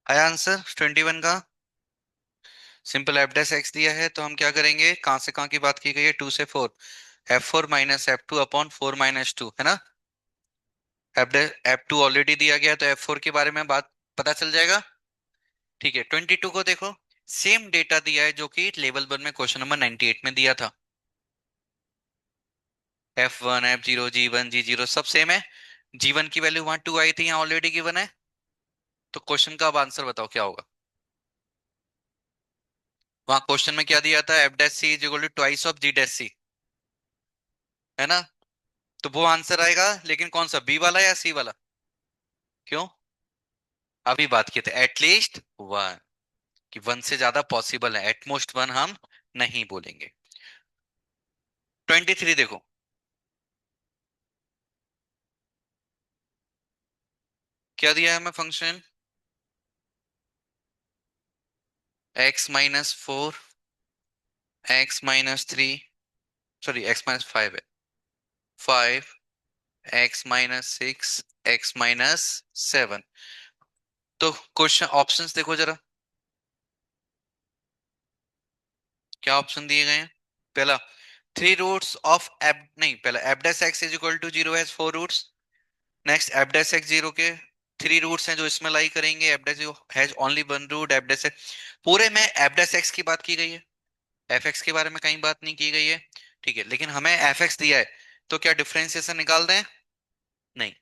आया आंसर 21 का। सिंपल एफ डैश एक्स दिया है तो हम क्या करेंगे, कहाँ से कहाँ की बात की गई है, 2 से 4। F4 minus F2 upon 4 minus 2 है ना। F2 ऑलरेडी दिया गया है, तो F4 के बारे में बात पता चल जाएगा। ठीक है 22 को देखो, सेम डेटा दिया है जो कि लेवल 1 में क्वेश्चन नंबर 98 में दिया था। F1 F0 G1 G0 सब सेम है। G1 की वैल्यू वहां 2 आई थी, यहाँ ऑलरेडी गिवन है। तो क्वेश्चन का अब आंसर बताओ क्या होगा। वहां क्वेश्चन में क्या दिया था, f dash C is equal to twice of g dash c, है ना। तो वो आंसर आएगा, लेकिन कौन सा, बी वाला या सी वाला। क्यों। अभी बात किए थे एटलीस्ट वन, कि वन से ज्यादा पॉसिबल है, एटमोस्ट वन हम नहीं बोलेंगे। 23 देखो, क्या दिया है हमें function, x-4, x-3, sorry x-5 है, 5, x-6, x-7। तो क्वेश्चन ऑप्शंस देखो जरा, क्या ऑप्शन दिए गए हैं। पहला, थ्री रूट्स ऑफ एब, नहीं पहला F dash x is equal to zero has four roots. Next F dash X zero के थ्री रूट्स हैं जो इसमें लाई करेंगे, F dash has only one root, F dash पूरे में एफ डैश एक्स की बात की गई है, एफ एक्स के बारे में कहीं बात नहीं की गई है। ठीक है, लेकिन हमें एफ एक्स दिया है, तो क्या डिफरेंशिएशन निकाल दें। नहीं,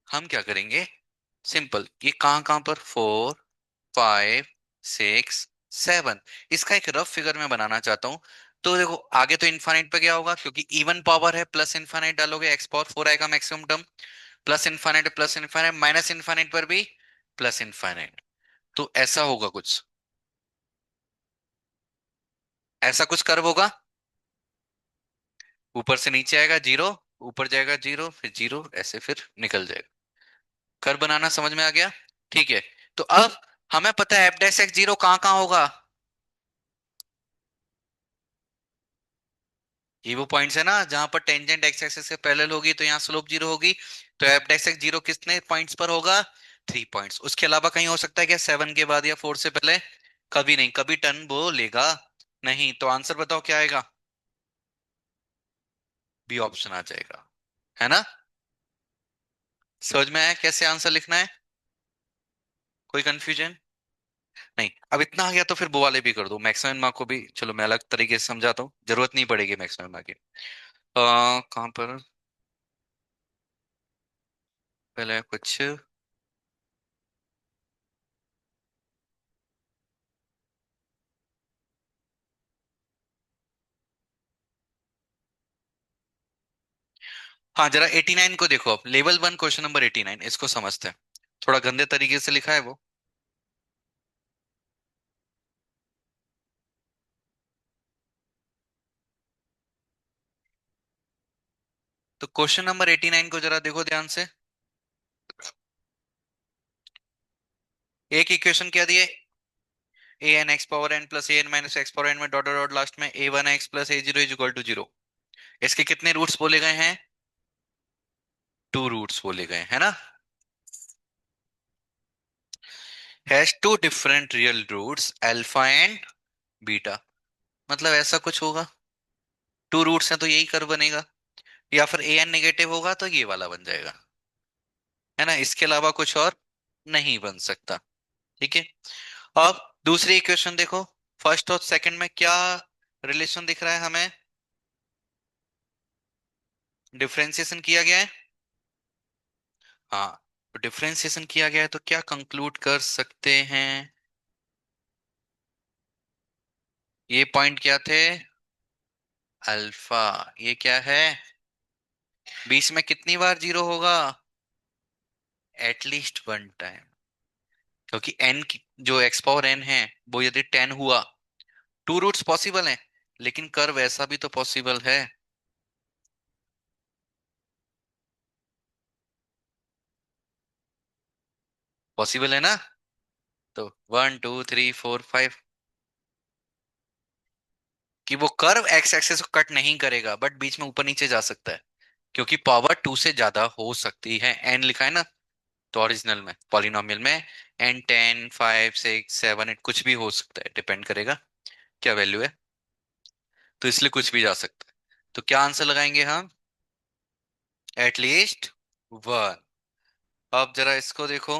हम क्या करेंगे, सिंपल, ये कहाँ कहाँ पर, 4, 5, 6, 7, इसका एक रफ फिगर मैं बनाना चाहता हूँ। तो देखो आगे तो इनफाइनाइट पे क्या होगा, क्योंकि इवन पावर है, प्लस इनफाइनाइट डालोगे एक्स पावर 4 आएगा maximum term, plus infinite minus infinite पर भी प्लस इनफाइनाइट। तो ऐसा होगा कुछ, ऐसा कुछ कर्व होगा। ऊपर से नीचे आएगा जीरो, ऊपर जाएगा जीरो, फिर जीरो, ऐसे फिर निकल जाएगा। कर्व बनाना समझ में आ गया। ठीक है, तो अब हमें पता है एफ डैश एक्स जीरो कहाँ कहाँ होगा। ये वो पॉइंट्स है ना जहां पर टेंजेंट एक्स एक्सिस के पैरेलल होगी, तो यहाँ स्लोप जीरो होगी। तो एफ डैश एक्स जीरो कितने पॉइंट्स पर होगा, 3 पॉइंट्स। उसके अलावा कहीं हो सकता है क्या, 7 के बाद या 4 से पहले। कभी नहीं, कभी टर्न वो लेगा नहीं। तो आंसर बताओ क्या आएगा, बी ऑप्शन आ जाएगा, है ना। समझ में आया कैसे आंसर लिखना है। कोई कंफ्यूजन? नहीं, अब इतना आ गया तो फिर वो वाले भी कर दो, मैक्सिमम मार्क को भी चलो मैं अलग तरीके से समझाता हूँ, जरूरत नहीं पड़ेगी मैक्सिमम मार्क की। कहाँ पर? पहले कुछ। हाँ, जरा 89 को देखो, अब लेवल 1 क्वेश्चन नंबर 89 इसको समझते हैं। थोड़ा गंदे तरीके से लिखा है वो। तो क्वेश्चन नंबर 89 को जरा देखो ध्यान से। एक इक्वेशन क्या दिए? A n x power n plus a n minus x power n में डॉट डॉट लास्ट में a one x plus a zero is equal to zero. इसके कितने रूट्स बोले गए हैं? टू रूट्स बोले गए हैं ना। Has two different real roots alpha and beta. मतलब ऐसा कुछ होगा, टू रूट्स हैं तो यही कर्व बनेगा, या फिर ए एन नेगेटिव होगा तो ये वाला बन जाएगा, है ना। इसके अलावा कुछ और नहीं बन सकता। ठीक है। अब दूसरी इक्वेशन देखो, फर्स्ट और सेकंड में क्या रिलेशन दिख रहा है हमें? डिफरेंशिएशन किया गया है। हाँ, तो डिफरेंशिएशन किया गया है तो क्या कंक्लूड कर सकते हैं? ये पॉइंट क्या थे? अल्फा। ये क्या है? बीच में कितनी बार जीरो होगा? At least one time. क्योंकि एन की जो एक्स पावर एन है वो यदि 10 हुआ, टू रूट्स पॉसिबल है, लेकिन कर्व ऐसा भी तो पॉसिबल है। पॉसिबल है ना। तो 1 2 3 4 5, कि वो कर्व एक्स एक्सेस को कट नहीं करेगा बट बीच में ऊपर नीचे जा सकता है, क्योंकि पावर 2 से ज्यादा हो सकती है, एन लिखा है ना। तो ओरिजिनल में पॉलिनोमियल में एन 10 5 6 7 8 कुछ भी हो सकता है, डिपेंड करेगा क्या वैल्यू है। तो इसलिए कुछ भी जा सकता है। तो क्या आंसर लगाएंगे हम? At least one. अब जरा इसको देखो।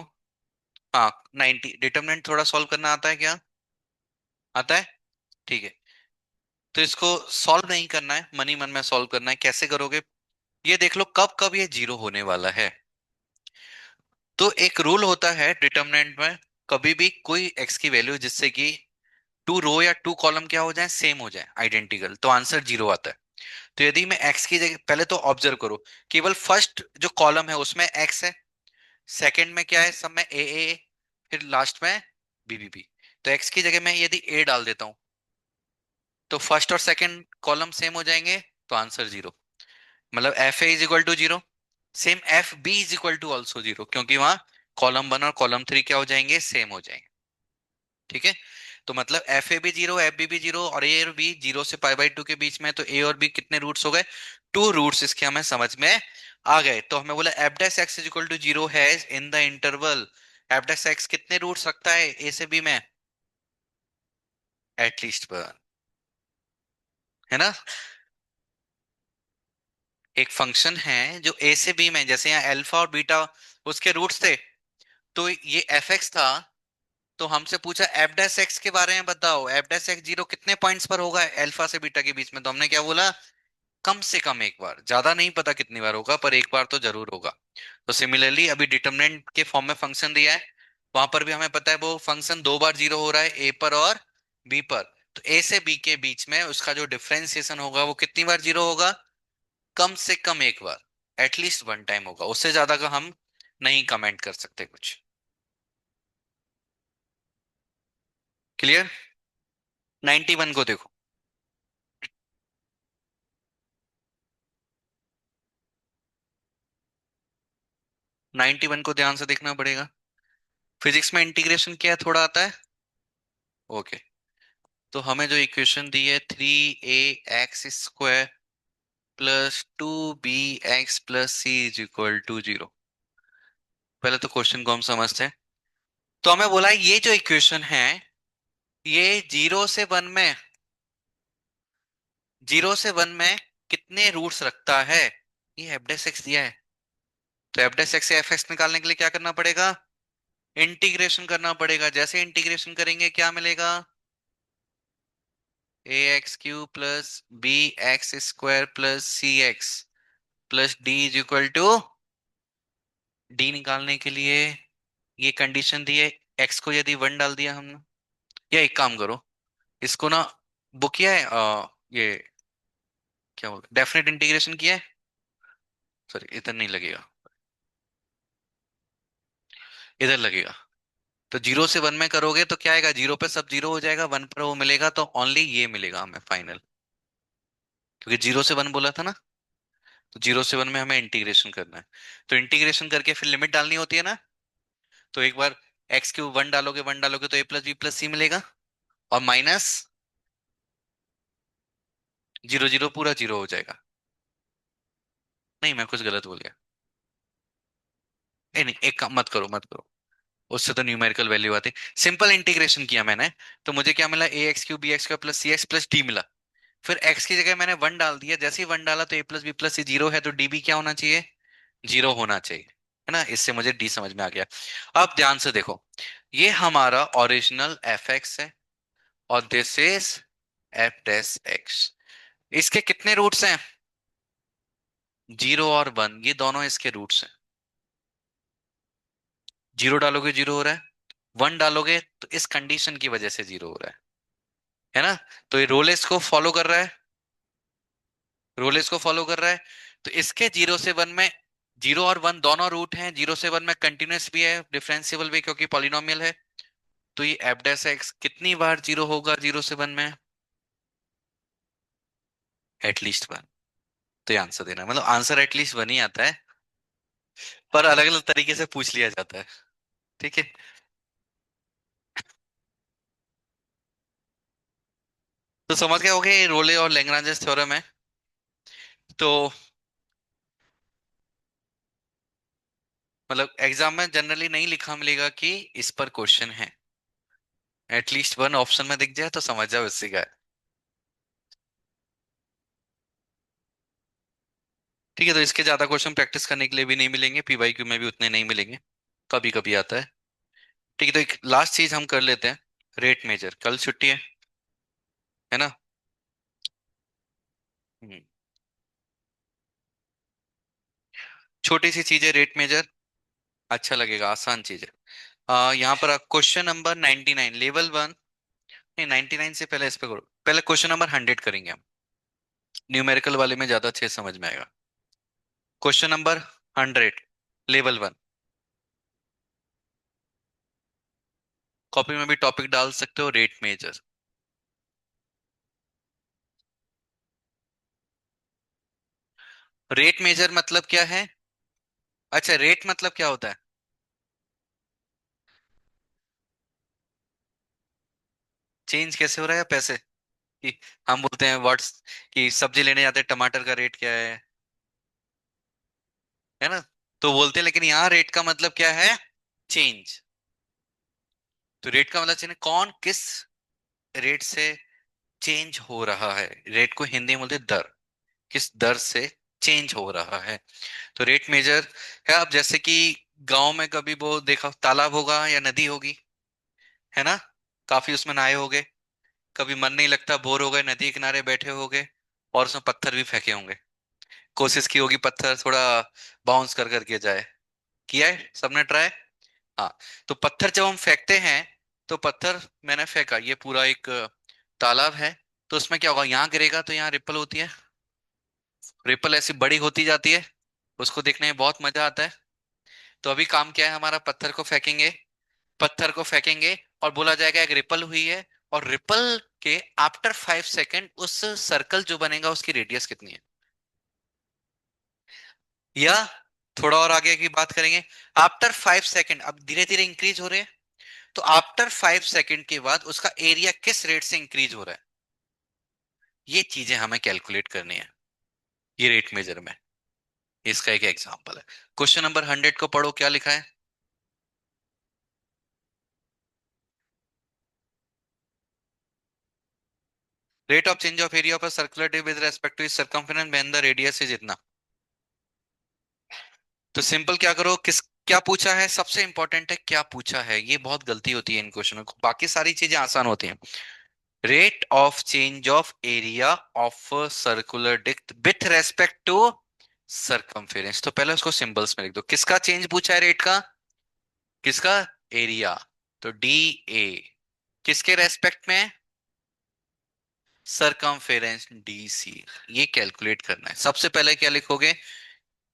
हाँ, 90 डिटरमिनेंट थोड़ा सॉल्व करना आता है क्या? आता है। ठीक है। तो इसको सॉल्व नहीं करना है, मन ही मन में सॉल्व करना है। कैसे करोगे? ये देख लो कब कब ये जीरो होने वाला है। तो एक रूल होता है डिटरमिनेंट में, कभी भी कोई एक्स की वैल्यू जिससे कि टू रो या टू कॉलम क्या हो जाए, सेम हो जाए, आइडेंटिकल, तो आंसर जीरो आता है। तो यदि मैं एक्स की जगह, पहले तो ऑब्जर्व करो, केवल फर्स्ट जो कॉलम है उसमें एक्स है, सेकंड में क्या है, सब में ए, फिर लास्ट में बी। तो एक्स की जगह मैं यदि ए डाल देता हूं तो फर्स्ट और सेकंड कॉलम सेम हो जाएंगे, तो आंसर जीरो। मतलब F A is equal to zero. Same F B is equal to also zero, क्योंकि वहां कॉलम वन और कॉलम थ्री क्या हो जाएंगे, सेम हो जाएंगे। ठीक है। तो मतलब एफ ए भी जीरो, एफ बी भी जीरो, और ए और बी जीरो से पाई बाई टू के बीच में, तो ए और बी कितने रूट्स हो गए? Two roots. इसके हमें समझ में आ गए। तो हमें बोला f dash x is equal to zero है in the interval. F dash x कितने रूट्स रखता है ए से बी में? एटलीस्ट वन, है ना। एक फंक्शन है जो ए से बी में, जैसे यहाँ अल्फा और बीटा उसके रूट्स थे, तो ये एफ एक्स था। तो हमसे पूछा एफ डैश एक्स के बारे में बताओ, एफ डैश एक्स जीरो कितने पॉइंट्स पर होगा अल्फा से बीटा के बीच में? तो हमने क्या बोला, कम से कम एक बार। ज्यादा नहीं पता कितनी बार होगा, पर एक बार तो जरूर होगा। तो सिमिलरली अभी डिटरमिनेंट के फॉर्म में फंक्शन दिया है, वहां पर भी हमें पता है वो फंक्शन दो बार जीरो हो रहा है, ए पर और बी पर। तो ए से बी के बीच में उसका जो डिफरेंशिएशन होगा वो कितनी बार जीरो होगा? कम से कम एक बार, एटलीस्ट वन टाइम होगा। उससे ज्यादा का हम नहीं कमेंट कर सकते कुछ। क्लियर? 91 को देखो। 91 को ध्यान से देखना पड़ेगा। फिजिक्स में इंटीग्रेशन क्या है, थोड़ा आता है। ओके। तो हमें जो इक्वेशन दी है, 3 a x square plus 2 b x plus c is equal to 0। पहले तो क्वेश्चन को हम समझते हैं। तो हमें बोला है ये जो इक्वेशन है, ये जीरो से वन में कितने रूट्स रखता है? ये एफ डेस एक्स दिया है। तो एफ डेस एक्स से एफ एक्स निकालने के लिए क्या करना पड़ेगा? इंटीग्रेशन करना पड़ेगा, जैसे इंटीग्रेशन करेंगे क्या मिलेगा? A x cube plus b x square plus c x plus d is equal to, d निकालने के लिए ये कंडीशन दी है, एक्स को यदि 1 डाल दिया हमने, या एक काम करो, इसको ना बुक किया है, ये क्या बोलते, डेफिनेट इंटीग्रेशन किया है, सॉरी इधर नहीं लगेगा, इधर लगेगा। तो 0 से 1 में करोगे तो क्या आएगा, 0 पे सब 0 हो जाएगा, 1 पर वो मिलेगा, तो ओनली ये मिलेगा हमें फाइनल, क्योंकि 0 से 1 बोला था ना। तो 0 से 1 में हमें इंटीग्रेशन करना है, तो इंटीग्रेशन करके फिर लिमिट डालनी होती है ना। तो एक बार एक्स क्यूब 1 डालोगे तो ए प्लस बी प्लस सी मिलेगा, और माइनस 0 0 पूरा 0 हो जाएगा। नहीं मैं कुछ गलत बोल गया। नहीं नहीं, एक काम मत करो, मत करो, उससे तो न्यूमेरिकल वैल्यू आती। सिंपल इंटीग्रेशन किया मैंने, तो मुझे क्या मिला, a x cube b x plus c x plus d मिला। फिर एक्स की जगह मैंने 1 डाल दिया, जैसे ही 1 डाला तो ए प्लस बी प्लस सी 0 है, तो डी भी क्या होना चाहिए, 0 होना चाहिए, है ना। इससे मुझे डी समझ में आ गया। अब ध्यान से देखो, ये हमारा ओरिजिनल एफ एक्स है, और this is F dash x. इसके कितने रूट्स हैं, 0 और 1, ये दोनों इसके रूट्स हैं। 0 डालोगे 0 हो रहा है, 1 डालोगे तो इस कंडीशन की वजह से 0 हो रहा है ना। तो ये रोलेस को फॉलो कर रहा है, रोलेस को फॉलो कर रहा है। तो इसके 0 से 1 में, 0 और 1 दोनों रूट हैं, 0 से 1 में कंटिन्यूस भी है, डिफरेंशिएबल भी, क्योंकि पॉलिनोमियल है। तो ये एफ डैश एक्स कितनी बार 0 होगा 0 से 1 में, एटलीस्ट 1। तो ये आंसर देना, मतलब आंसर एटलीस्ट 1 ही आता है, पर अलग अलग तरीके से पूछ लिया जाता है। ठीक है। तो समझ गए होगे, ये रोले और लैग्रांजेस थ्योरम है। तो मतलब एग्जाम में जनरली नहीं लिखा मिलेगा कि इस पर क्वेश्चन है, एटलीस्ट 1 ऑप्शन में दिख जाए तो समझ जाओ इससे क्या है। ठीक है, तो इसके ज्यादा क्वेश्चन प्रैक्टिस करने के लिए भी नहीं मिलेंगे, पीवाईक्यू में भी उतने नहीं मिलेंगे, कभी कभी आता है। ठीक है, तो एक लास्ट चीज हम कर लेते हैं, रेट मेजर, कल छुट्टी है ना। हम्म, छोटी सी चीज है रेट मेजर, अच्छा लगेगा, आसान चीज है। यहाँ पर क्वेश्चन नंबर 99 लेवल 1, नहीं 99 से पहले इस पे करो, पहले क्वेश्चन नंबर 100 करेंगे हम, न्यूमेरिकल वाले में ज्यादा अच्छे से समझ में आएगा। Question number 100, level 1। कॉपी में भी टॉपिक डाल सकते हो, रेट मेजर। रेट मेजर मतलब क्या है, अच्छा रेट मतलब क्या होता है, चेंज कैसे हो रहा है, या पैसे कि हम बोलते हैं व्हाट्स, कि सब्जी लेने जाते हैं टमाटर का रेट क्या है ना, तो बोलते हैं, लेकिन यहाँ रेट का मतलब क्या है, चेंज। तो रेट का मतलब चेंज, कौन किस रेट से चेंज हो रहा है, रेट को हिंदी में बोलते हैं दर, किस दर से चेंज हो रहा है। तो रेट मेजर है, अब जैसे कि गांव में कभी वो देखा तालाब होगा या नदी होगी, है ना, काफी उसमें नहाए होगे, कभी मन नहीं लगता, बोर हो गए, नदी के किनारे बैठे होगे, और उसमें पत्थर भी फेंके होंगे, कोशिश की होगी पत्थर थोड़ा बाउंस कर करके जाए, किया है सबने ट्राई। हाँ, तो पत्थर जब हम फेंकते हैं, तो पत्थर मैंने फेंका, ये पूरा एक तालाब है, तो उसमें क्या होगा, यहाँ गिरेगा तो यहाँ रिपल होती है, रिपल ऐसी बड़ी होती जाती है, उसको देखने में बहुत मजा आता है। तो अभी काम क्या है हमारा, पत्थर को फेंकेंगे, पत्थर को फेंकेंगे, और बोला जाएगा एक रिपल हुई है, और रिपल के आफ्टर 5 सेकेंड उस सर्कल जो बनेगा उसकी रेडियस कितनी है, या थोड़ा और आगे की बात करेंगे, आफ्टर 5 सेकेंड, अब धीरे धीरे इंक्रीज हो रहे हैं, तो आफ्टर 5 सेकेंड के बाद उसका एरिया किस रेट से इंक्रीज हो रहा है, ये चीजें हमें कैलकुलेट करनी है, ये रेट मेजर में। इसका एक एग्जांपल है, क्वेश्चन नंबर 100 को पढ़ो, क्या लिखा है, rate of change of area of a circular with respect to circumference when the radius is इतना। तो सिंपल क्या करो, किस क्या पूछा है, सबसे इंपॉर्टेंट है क्या पूछा है, ये बहुत गलती होती है इन क्वेश्चनों को, बाकी सारी चीजें आसान होती हैं। Rate of change of area of circular disc with respect to circumference, तो पहले उसको सिंबल्स में लिख दो। किसका चेंज पूछा है रेट का, किसका, एरिया, तो डी ए, किसके रेस्पेक्ट में, सरकमफेरेंस डी सी। ये कैलकुलेट करना है, सबसे पहले क्या लिखोगे,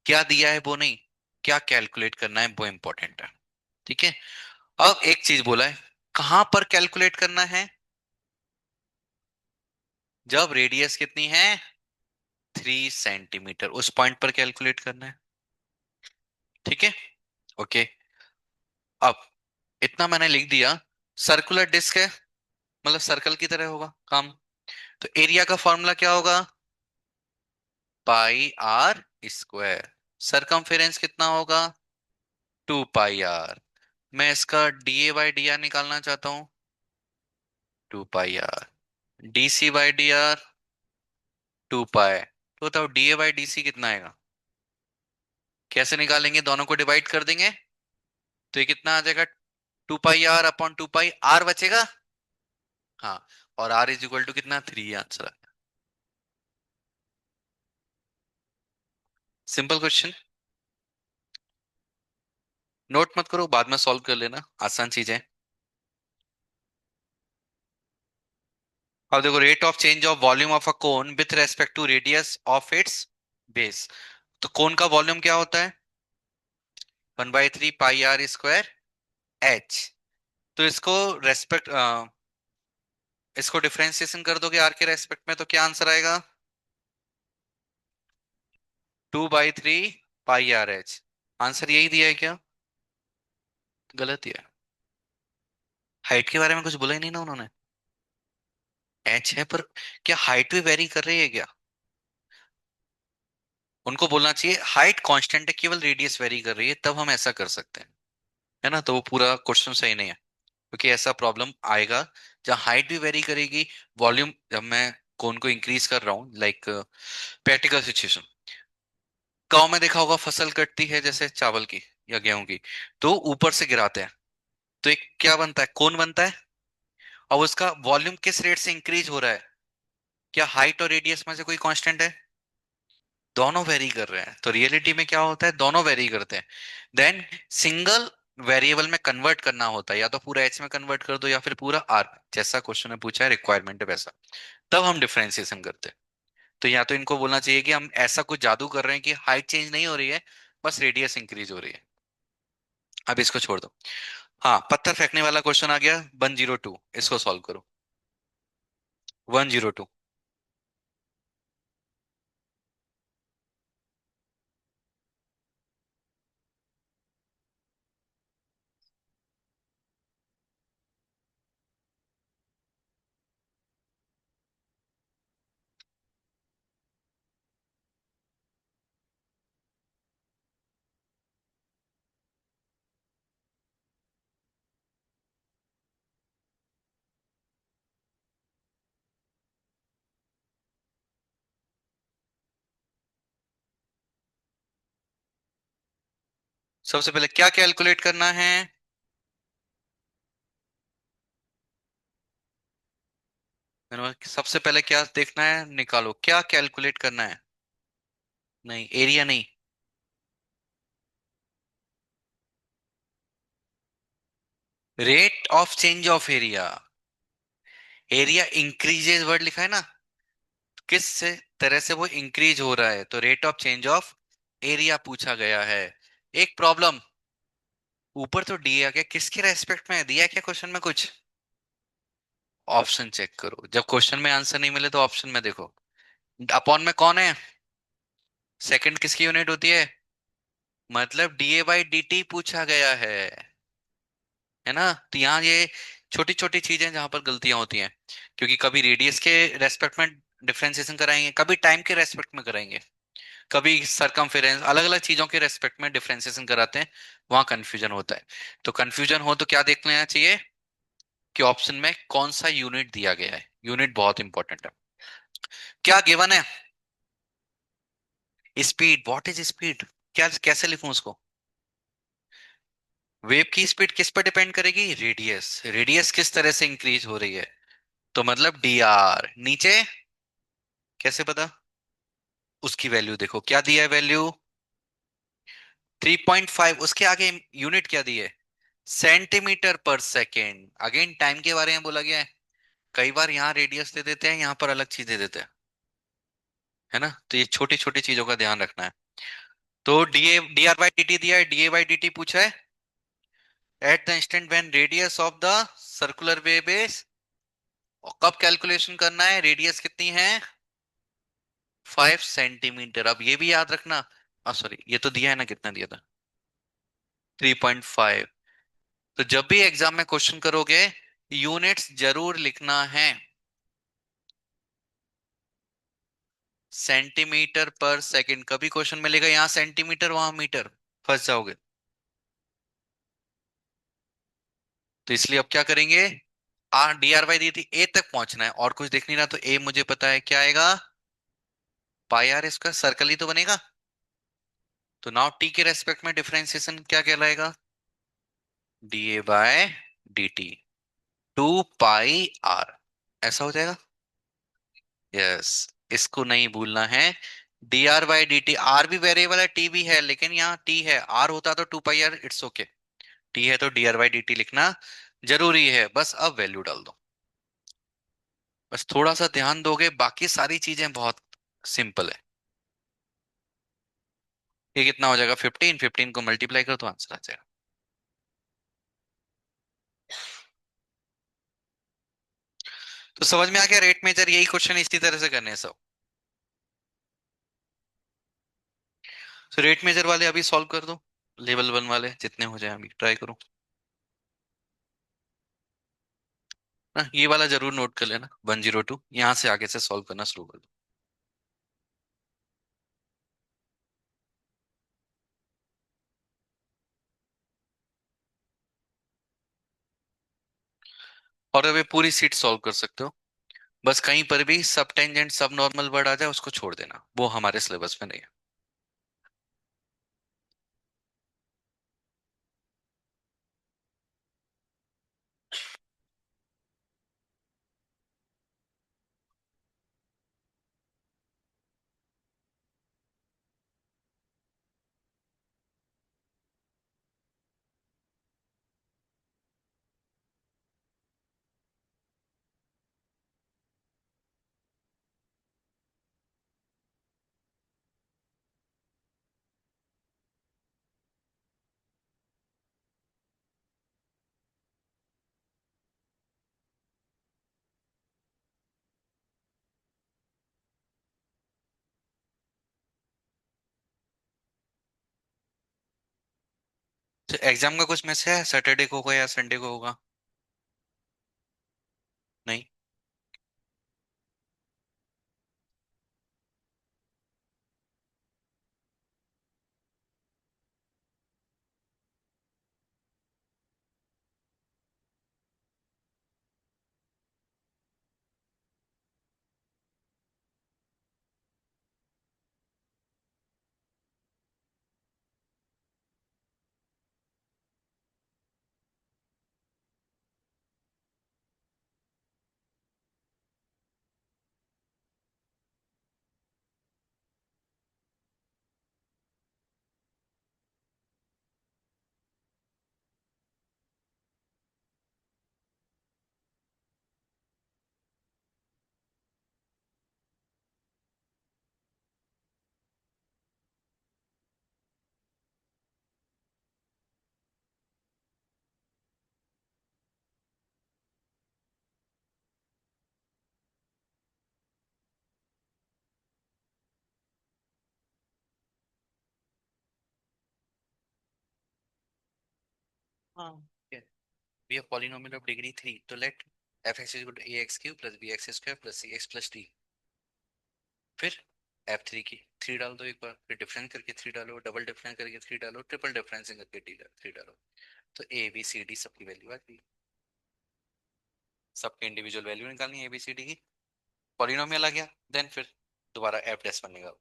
क्या दिया है वो नहीं, क्या कैलकुलेट करना है वो इंपॉर्टेंट है। ठीक है। अब एक चीज बोला है, कहां पर कैलकुलेट करना है, जब रेडियस कितनी है 3 सेंटीमीटर, उस पॉइंट पर कैलकुलेट करना है। ठीक है। ओके। अब इतना मैंने लिख दिया, सर्कुलर डिस्क है, मतलब सर्कल की तरह होगा काम। तो एरिया का फॉर्मूला क्या होगा, पाई आर स्क्वायर। सरकमफेरेंस कितना होगा, 2 पाई आर। मैं इसका d a by d r निकालना चाहता हूं, 2 pi r. D c by d r 2 pi. तो बताओ d a by d c कितना आएगा, कैसे निकालेंगे, दोनों को डिवाइड कर देंगे, तो ये कितना आ जाएगा, 2 pi are upon 2 pi are बचेगा। हाँ, और आर इज इक्वल टू कितना, 3, आंसर। सिंपल क्वेश्चन, नोट मत करो, बाद में सॉल्व कर लेना, आसान चीज है। अब देखो, rate of change of volume of a cone with respect to radius of its base. तो कोन का वॉल्यूम क्या होता है, 1/3 पाई आर स्क्वायर एच। तो इसको रेस्पेक्ट, इसको डिफरेंशिएशन कर दोगे आर के रेस्पेक्ट में, तो क्या आंसर आएगा, 2/3 पाई आर एच। आंसर यही दिया है क्या, गलत ही है। हाइट के बारे में कुछ बोला ही नहीं ना उन्होंने, एच है पर, क्या हाइट भी वेरी कर रही है क्या, उनको बोलना चाहिए हाइट कांस्टेंट है, केवल रेडियस वेरी कर रही है, तब हम ऐसा कर सकते हैं, है ना। तो वो पूरा क्वेश्चन सही नहीं है, क्योंकि ऐसा प्रॉब्लम आएगा जहाँ हाइट भी वेरी करेगी, वॉल्यूम, जब मैं कोन को इंक्रीज कर रहा हूँ, लाइक प्रैक्टिकल सिचुएशन, गांव में देखा होगा फसल कटती है जैसे चावल की या गेहूं की, तो ऊपर से गिराते हैं, तो एक क्या बनता है, कोन बनता है, और उसका वॉल्यूम किस रेट से इंक्रीज हो रहा है, क्या हाइट और रेडियस में से कोई कांस्टेंट है, दोनों वेरी कर रहे हैं, तो रियलिटी में क्या होता है, दोनों वेरी करते हैं। देन सिंगल वेरिएबल में कन्वर्ट करना होता है, या तो पूरा एच में कन्वर्ट कर दो या फिर पूरा आर, जैसा क्वेश्चन ने पूछा है, रिक्वायरमेंट है वैसा, तब हम डिफरेंशिएशन करते हैं। तो या तो इनको बोलना चाहिए कि हम ऐसा कुछ जादू कर रहे हैं कि हाइट चेंज नहीं हो रही है, बस रेडियस इंक्रीज हो रही है। अब इसको छोड़ दो। हाँ, पत्थर फेंकने वाला क्वेश्चन आ गया, 102, इसको सॉल्व करो। 102। सबसे पहले क्या कैलकुलेट करना है, सबसे पहले क्या देखना है, निकालो क्या कैलकुलेट करना है, नहीं एरिया नहीं, rate of change of area. Area increases word लिखा है ना, किस से तरह से वो इंक्रीज हो रहा है, तो rate of change of area पूछा गया है। एक प्रॉब्लम, ऊपर तो दिया क्या, किसके रेस्पेक्ट में है, दिया क्या क्वेश्चन में कुछ, ऑप्शन चेक करो, जब क्वेश्चन में आंसर नहीं मिले तो ऑप्शन में देखो। अपॉन में कौन है, सेकंड किसकी यूनिट होती है, मतलब D a by D T पूछा गया है ना। तो यहाँ ये छोटी छोटी चीजें जहां पर गलतियां होती हैं, क्योंकि कभी रेडियस के रेस्पेक्ट में डिफरेंशिएशन कराएंगे, कभी टाइम के रेस्पेक्ट में कराएंगे, कभी सरकमफेरेंस, अलग अलग चीजों के रेस्पेक्ट में डिफरेंशिएशन कराते हैं, वहां कंफ्यूजन होता है। तो कंफ्यूजन हो तो क्या देख लेना चाहिए, कि ऑप्शन में कौन सा यूनिट दिया गया है, यूनिट बहुत इंपॉर्टेंट है। क्या गिवन है, स्पीड, व्हाट इज स्पीड, क्या कैसे लिखूं उसको, वेव की स्पीड किस पर डिपेंड करेगी? रेडियस। रेडियस किस तरह से इंक्रीज हो रही है? तो मतलब डी आर नीचे। कैसे पता? उसकी वैल्यू देखो, क्या दिया है वैल्यू? 3.5। उसके आगे यूनिट क्या दी है? सेंटीमीटर पर सेकेंड। अगेन टाइम के बारे में बोला गया है। कई बार यहाँ रेडियस दे देते हैं, यहाँ पर अलग चीज दे देते हैं, है ना? तो ये छोटी छोटी चीजों का ध्यान रखना है। तो D R by D T दिया है, D a by D T पूछा है। At the instant when radius of the circular wave is, कब कैलकुलेशन करना है? रेडियस कितनी है? 5 सेंटीमीटर। अब ये भी याद रखना, सॉरी ये तो दिया है ना, कितना दिया था? 3.5। तो जब भी एग्जाम में क्वेश्चन करोगे, यूनिट्स जरूर लिखना है। सेंटीमीटर पर सेकंड कभी क्वेश्चन मिलेगा, यहाँ सेंटीमीटर वहां मीटर, फंस जाओगे। तो इसलिए अब क्या करेंगे? आर डी आर वाई दी थी, ए तक पहुंचना है और कुछ दिख नहीं रहा, तो ए मुझे पता है क्या आएगा। पाई आर इसका सर्कल ही तो बनेगा। तो नाउ टी के रेस्पेक्ट में डिफरेंशिएशन क्या कहलाएगा? D A by D T, 2 pi R, ऐसा हो जाएगा। यस, इसको नहीं भूलना है। D R by D T, R भी वेरिएबल है, टी भी है, लेकिन यहाँ टी है, आर होता तो 2 pi are, it's okay. T है तो D R by D T लिखना जरूरी है। बस अब वैल्यू डाल दो। बस थोड़ा सा ध्यान दोगे, बाकी सारी चीजें बहुत सिंपल है। ये कितना हो जाएगा? 15। 15 को मल्टीप्लाई करो तो आंसर आ जाएगा। तो समझ में आ गया रेट मेजर? यही क्वेश्चन इसी तरह से करने हैं सब। तो रेट मेजर वाले अभी सॉल्व कर दो, लेवल 1 वाले जितने हो जाए अभी ट्राई करो ना। ये वाला जरूर नोट कर लेना, 102, यहाँ से आगे से सॉल्व करना शुरू कर दो। और अभी पूरी सीट सॉल्व कर सकते हो। बस कहीं पर भी सब टेंजेंट सब नॉर्मल वर्ड आ जाए उसको छोड़ देना, वो हमारे सिलेबस में नहीं है। तो एग्जाम का कुछ मैसेज है सैटरडे को होगा या संडे को होगा? नहीं। हाँ, we have polynomial of degree 3, तो let fx is equal to ax cube plus bx square plus cx plus d। फिर f3 की 3 डाल दो एक बार, फिर डिफरेंस करके 3 डालो, डबल डिफरेंस करके 3 डालो, ट्रिपल डिफरेंसिंग करके 3 डालो। तो ए बी सी डी सबकी वैल्यू आ गई। सबके इंडिविजुअल वैल्यू निकालनी है ए बी सी डी की। पॉलिनोमियल आ गया, देन फिर दोबारा एफ डैश बनेगा।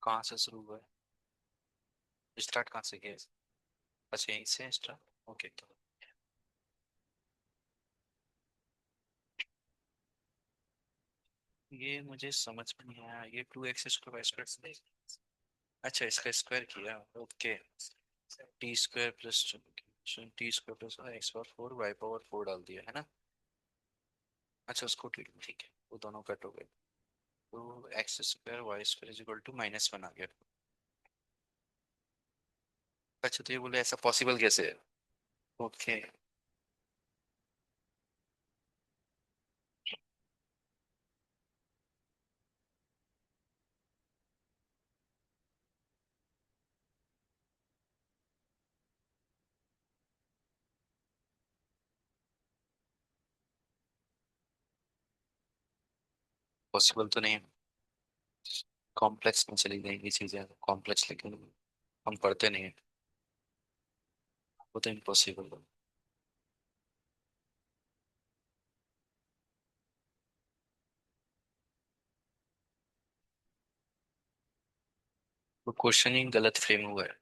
कहाँ से शुरू हुआ है, स्टार्ट कहाँ से किया है? अच्छा यहीं से स्टार्ट, ओके तो ये मुझे समझ में नहीं आया, ये 2x² अच्छा इसका स्क्वायर किया, okay. t² + T square plus x power 4 y power 4 डाल दिया है ना। अच्छा उसको ठीक ठीक है, वो दोनों कट हो गए। तो x² y² = -1 आ गया। अच्छा तो ये बोले ऐसा पॉसिबल कैसे है। ओके। पॉसिबल तो नहीं है, कॉम्प्लेक्स में चली जाएंगी चीजें कॉम्प्लेक्स, लेकिन हम पढ़ते नहीं है, वो तो इम्पॉसिबल है। वो क्वेश्चन ही गलत फ्रेम हुआ है,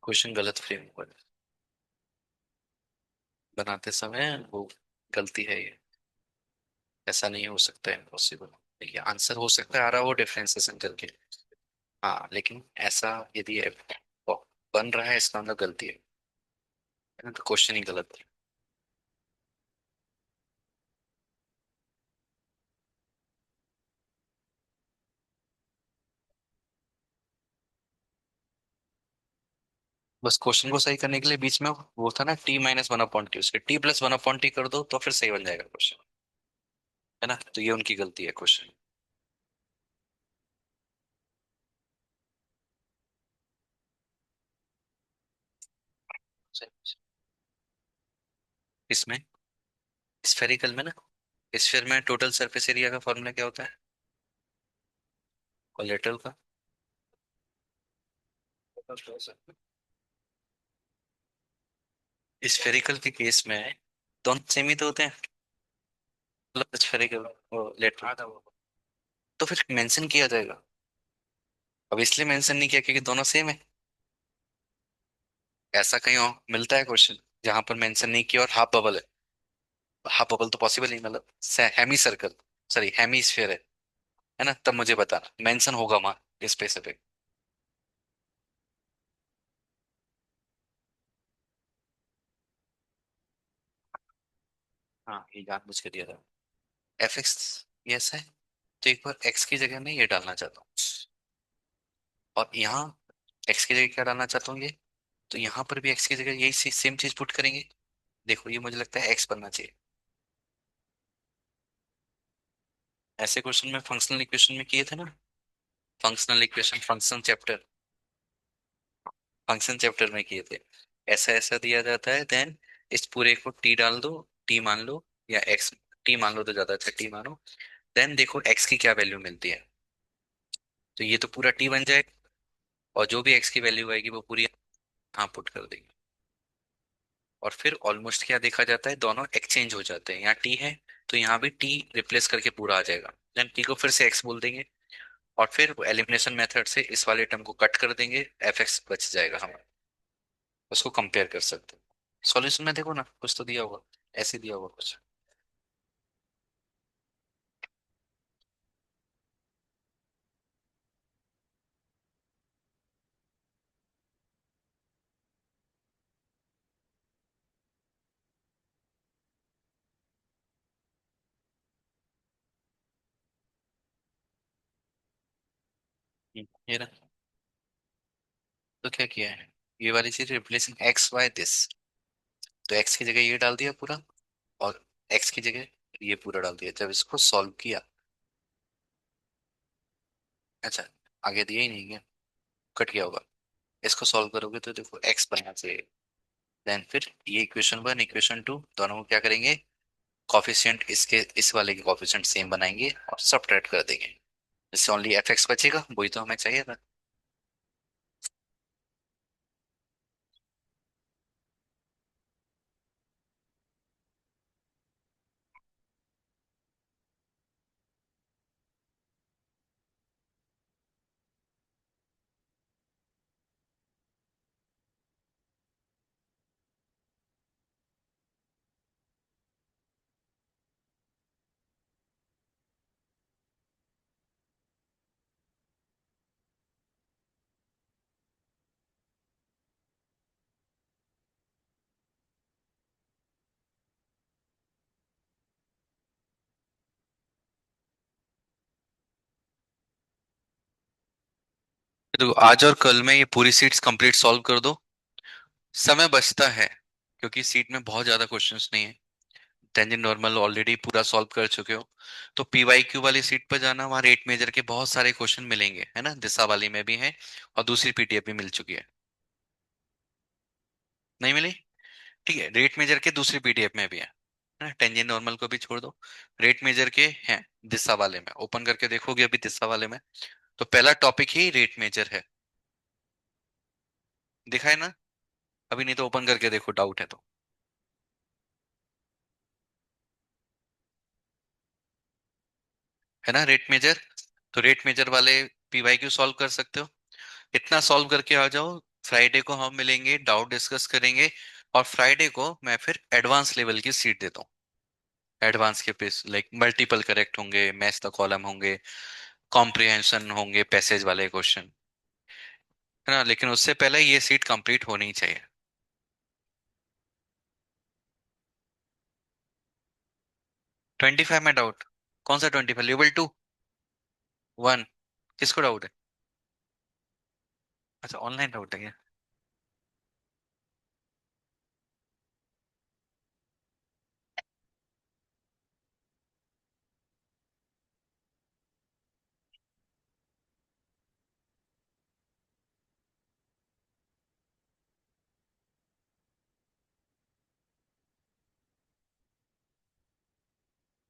क्वेश्चन गलत फ्रेम हुआ है बनाते समय, वो गलती है ये। ऐसा नहीं हो सकता है, इम्पॉसिबल। देखिए आंसर हो सकता है आ रहा हो डिफरेंशिएशन करके, हाँ लेकिन ऐसा यदि है बन रहा है इसका मतलब गलती है, तो क्वेश्चन ही गलत है। बस क्वेश्चन को सही करने के लिए बीच में वो था ना t-1/t, उसके t+1/t कर दो तो फिर सही बन जाएगा क्वेश्चन, है ना। तो ये उनकी गलती है क्वेश्चन। इसमें स्फेरिकल में ना, स्फीयर में टोटल सरफेस एरिया का फॉर्मूला क्या होता है, कोलेट्रल का। स्फेरिकल के केस में दोनों सेम ही तो होते हैं, मतलब स्फेरिकल और लेटरल, तो फिर मेंशन किया जाएगा। अब इसलिए मेंशन नहीं किया क्योंकि दोनों सेम है। ऐसा कहीं और मिलता है क्वेश्चन जहां पर मेंशन नहीं किया और हाफ बबल है, हाफ बबल तो पॉसिबल नहीं, मतलब hemi circle, sorry hemisphere है ना, तब मुझे बताना मेंशन होगा वहां स्पेसिफिक। हाँ ये जानबूझ के दिया था। fx ये ऐसा है, तो एक बार x की जगह मैं ये डालना चाहता हूँ, और यहाँ x की जगह क्या डालना चाहता हूँ ये, तो यहाँ पर भी x की जगह यही सेम चीज पुट करेंगे। देखो ये मुझे लगता है x बनना चाहिए। ऐसे क्वेश्चन में फंक्शनल इक्वेशन में किए थे ना, फंक्शनल इक्वेशन फंक्शन चैप्टर में किए थे। ऐसा ऐसा दिया जाता है, देन इस पूरे को t डाल दो, t मान लो, या x, t मान लो तो ज्यादा अच्छा, t मानो, देन देखो x की क्या वैल्यू मिलती है, तो ये तो पूरा t बन जाएगा, और जो भी x की वैल्यू आएगी वो पूरी यहाँ पुट कर देंगे। और फिर ऑलमोस्ट क्या देखा जाता है, दोनों एक्सचेंज हो जाते हैं, यहाँ टी है तो यहाँ भी टी रिप्लेस करके पूरा आ जाएगा, देन टी को फिर से एक्स बोल देंगे, और फिर एलिमिनेशन मेथड से इस वाले टर्म को कट कर देंगे, एफ एक्स बच जाएगा हमारा। उसको कंपेयर कर सकते हैं। सॉल्यूशन में देखो ना कुछ तो दिया होगा, ऐसे दिया होगा कुछ। ये ना, तो क्या किया है, ये वाली चीज रिप्लेसिंग एक्स बाय दिस, तो एक्स की जगह ये डाल दिया पूरा, और एक्स की जगह ये पूरा डाल दिया, जब इसको सॉल्व किया। अच्छा आगे दिया ही नहीं क्या, कट गया होगा। इसको सॉल्व करोगे तो देखो एक्स बनना चाहिए, देन फिर ये इक्वेशन 1 इक्वेशन 2 दोनों को क्या करेंगे, कॉफिशिएंट इसके इस वाले के कॉफिशिएंट सेम बनाएंगे और सबट्रैक्ट कर देंगे, इससे ओनली एफ एक्स बचेगा, वही तो हमें चाहिए था। तो आज और कल में ये पूरी सीट्स कंप्लीट सॉल्व कर दो। समय बचता है क्योंकि सीट में बहुत ज्यादा क्वेश्चंस नहीं है। टेंजेंट नॉर्मल ऑलरेडी पूरा सॉल्व कर चुके हो। तो पीवाई क्यू वाली सीट पर जाना, वहाँ रेट मेजर के बहुत सारे क्वेश्चन मिलेंगे, है ना, दिशा वाली में भी है और दूसरी पीडीएफ भी मिल चुकी है। नहीं मिली? ठीक है, रेट मेजर के दूसरी पीडीएफ में भी है ना, टेंजेंट नॉर्मल को भी छोड़ दो। रेट मेजर के हैं दिशा वाले में, ओपन करके देखोगे अभी दिशा वाले में। तो पहला टॉपिक ही रेट मेजर है। दिखा है ना? अभी नहीं तो ओपन करके देखो, डाउट है तो। है ना रेट मेजर? तो रेट मेजर वाले पीवाई क्यू सॉल्व कर सकते हो। इतना सॉल्व करके आ जाओ। फ्राइडे को हम मिलेंगे, डाउट डिस्कस करेंगे। और फ्राइडे को मैं फिर एडवांस लेवल की सीट देता हूँ। एडवांस के पेस लाइक मल्टीपल करेक्ट होंगे, मैच द कॉलम होंगे, कॉम्प्रिहेंशन होंगे, पैसेज वाले क्वेश्चन, है ना। लेकिन उससे पहले ये सीट कंप्लीट होनी चाहिए। 25 में डाउट? कौन सा 25? लेवल 2? 1? किसको डाउट है? अच्छा, ऑनलाइन डाउट है क्या?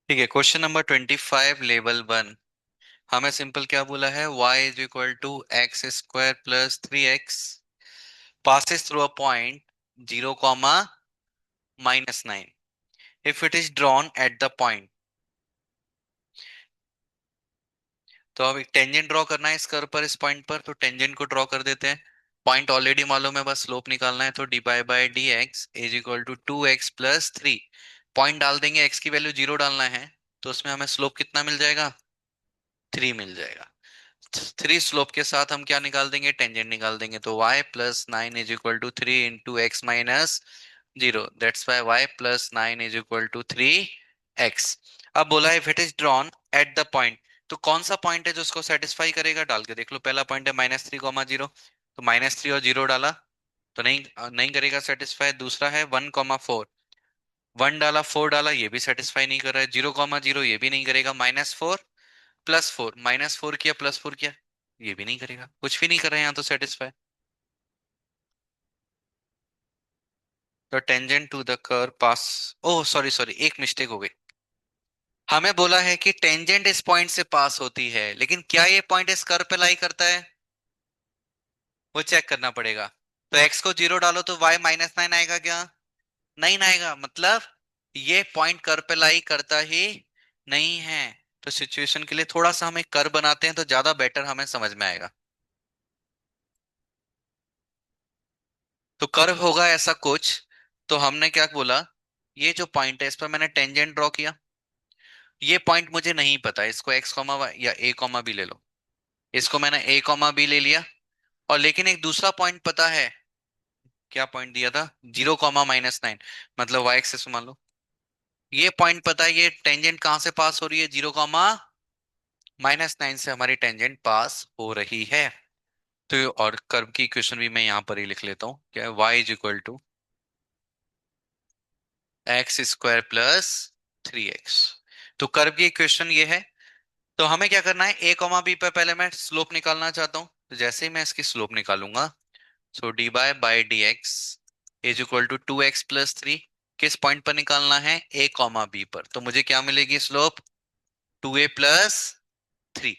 ठीक है, क्वेश्चन नंबर 25 लेवल 1। हमें सिंपल क्या बोला है, y is equal to X square plus 3x passes through a point 0 comma -9 if it is drawn at the point। तो अब एक टेंजेंट ड्रॉ करना है इस कर्व पर, इस पॉइंट पर, तो टेंजेंट को ड्रॉ कर देते हैं। पॉइंट ऑलरेडी मालूम है, बस स्लोप निकालना है। तो D by by D x is equal to 2x+3। Point डाल देंगे, x की वैल्यू 0 डालना है। तो उसमें हमें स्लोप कितना मिल जाएगा? 3 मिल जाएगा। 3 स्लोप के साथ हम क्या निकाल देंगे? टेंजेंट निकाल देंगे। तो y+9 is equal to 3 × x - 0, that's Y y+9 is equal to 3x। अब बोला है if it is drawn at the point. तो कौन सा पॉइंट है जो उसको सेटिस्फाई करेगा, डाल के देख लो। पहला पॉइंट है -3, 0, तो -3 और 0 डाला तो नहीं नहीं करेगा सेटिस्फाई। दूसरा है 1, 4, 1 डाला, 4 डाला, ये भी सेटिस्फाई नहीं कर रहा है। 0, 0 ये भी नहीं करेगा। -4 + 4, -4 किया, +4 किया, ये भी नहीं करेगा, कुछ भी नहीं कर रहे हैं यहाँ तो सेटिस्फाई। तो tangent to the curve pass. Oh sorry sorry, एक मिस्टेक हो गई। हमें बोला है कि टेंजेंट इस पॉइंट से पास होती है, लेकिन क्या ये पॉइंट इस कर्व पे लाई करता है? वो चेक करना पड़ेगा। तो x को 0 डालो तो y -9 आएगा क्या? नहीं आएगा, मतलब ये पॉइंट कर्व पे लाई करता ही नहीं है। तो सिचुएशन के लिए थोड़ा सा हम एक कर्व बनाते हैं तो ज्यादा बेटर हमें समझ में आएगा। तो कर्व होगा ऐसा कुछ। तो हमने क्या बोला, ये जो पॉइंट है इस पर मैंने टेंजेंट ड्रॉ किया। ये पॉइंट मुझे नहीं पता, इसको एक्स कॉमा या ए कॉमा बी ले लो। इसको मैंने ए कॉमा बी ले लिया। और लेकिन एक दूसरा पॉइंट पता है। क्या पॉइंट दिया था? 0, -9, मतलब वाई एक्सिस मान लो। ये पॉइंट पता है, ये टेंजेंट कहां से पास हो रही है? 0, -9 से हमारी टेंजेंट पास हो रही है। तो और कर्व की इक्वेशन भी मैं यहाँ पर ही लिख लेता हूँ, क्या है, y = x² + 3x। तो कर्व की इक्वेशन ये है। तो हमें क्या करना है, a बी पर पहले मैं स्लोप निकालना चाहता हूँ। तो जैसे ही मैं इसकी स्लोप निकालूंगा, so d by by D x is equal to 2x+3। किस पॉइंट पर निकालना है? a बी पर। तो मुझे क्या मिलेगी स्लोप? 2a+3।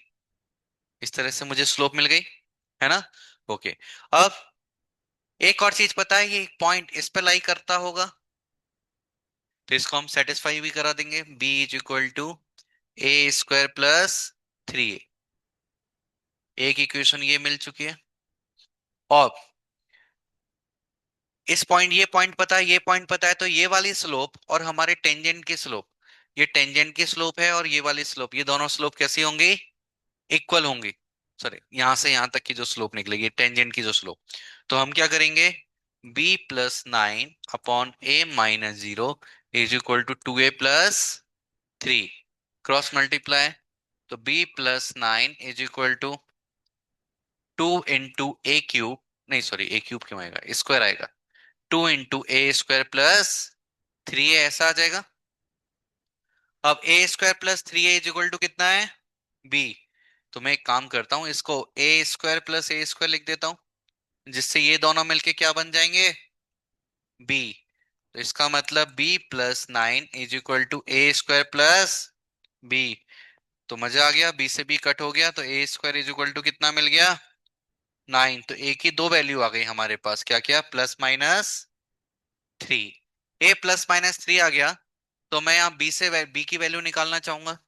इस तरह से मुझे स्लोप मिल गई, है ना। ओके। अब एक और चीज पता है, ये पॉइंट इस पर लाई करता होगा। तो इसको हम सेटिस्फाई भी करा देंगे। b = a² + 3a। एक इक्वेशन ये मिल चुकी है। और इस पॉइंट, ये पॉइंट पता है, ये पॉइंट पता है, तो ये वाली स्लोप और हमारे टेंजेंट की स्लोप, ये टेंजेंट की स्लोप है और ये वाली स्लोप, ये दोनों स्लोप कैसी होंगी? इक्वल होंगी। सॉरी, यहां से यहां तक की जो स्लोप निकलेगी टेंजेंट की जो स्लोप। तो हम क्या करेंगे, b+9/a - 0 is equal to 2a+3। Cross multiply. तो b+9 is equal to 2 into A cube, नहीं सॉरी ए क्यूब क्यों आएगा, स्क्वायर आएगा। 2 into A square plus 3 A, ऐसा आ जाएगा। अब a² + 3a is equal to कितना है, b। तो मैं एक काम करता हूं, इसको a² + a² लिख देता हूं, जिससे ये दोनों मिलके क्या बन जाएंगे, b। तो इसका मतलब b + 9 is equal to a² + b। तो मजा आ गया, b से b कट हो गया, तो a² इज इक्वल टू कितना मिल गया, 9। तो a की दो वैल्यू आ गई हमारे पास, क्या क्या, +-3। a +-3 आ गया, तो मैं यहाँ b से b की वैल्यू निकालना चाहूंगा,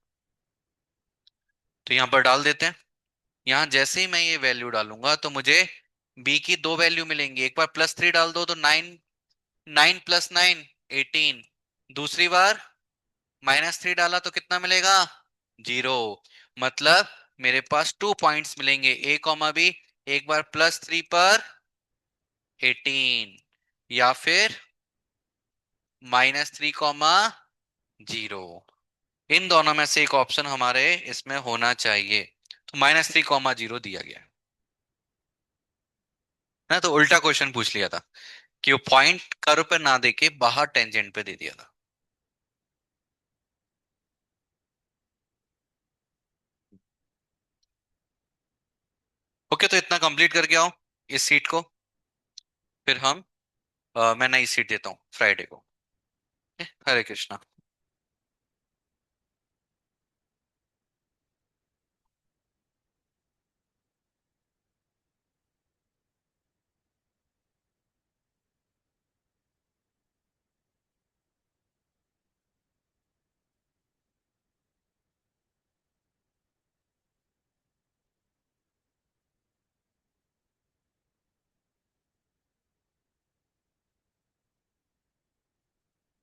तो यहाँ पर डाल देते हैं। यहाँ जैसे ही मैं ये वैल्यू डालूंगा तो मुझे b की दो वैल्यू मिलेंगी, एक बार +3 डाल दो तो 9, 9 + 9 18। दूसरी बार -3 डाला तो कितना मिलेगा, 0। मतलब मेरे पास 2 पॉइंट्स मिलेंगे, a, b। एक बार +3 पर 18, या फिर -3, इन दोनों में से एक ऑप्शन हमारे इसमें होना चाहिए। तो -3, 0 दिया गया है ना। तो उल्टा क्वेश्चन पूछ लिया था कि वो पॉइंट कर्व पे ना देके बाहर टेंजेंट पे दे दिया था। ओके, तो इतना कंप्लीट करके आओ इस सीट को, फिर हम मैं नई सीट देता हूँ फ्राइडे को। हरे कृष्णा।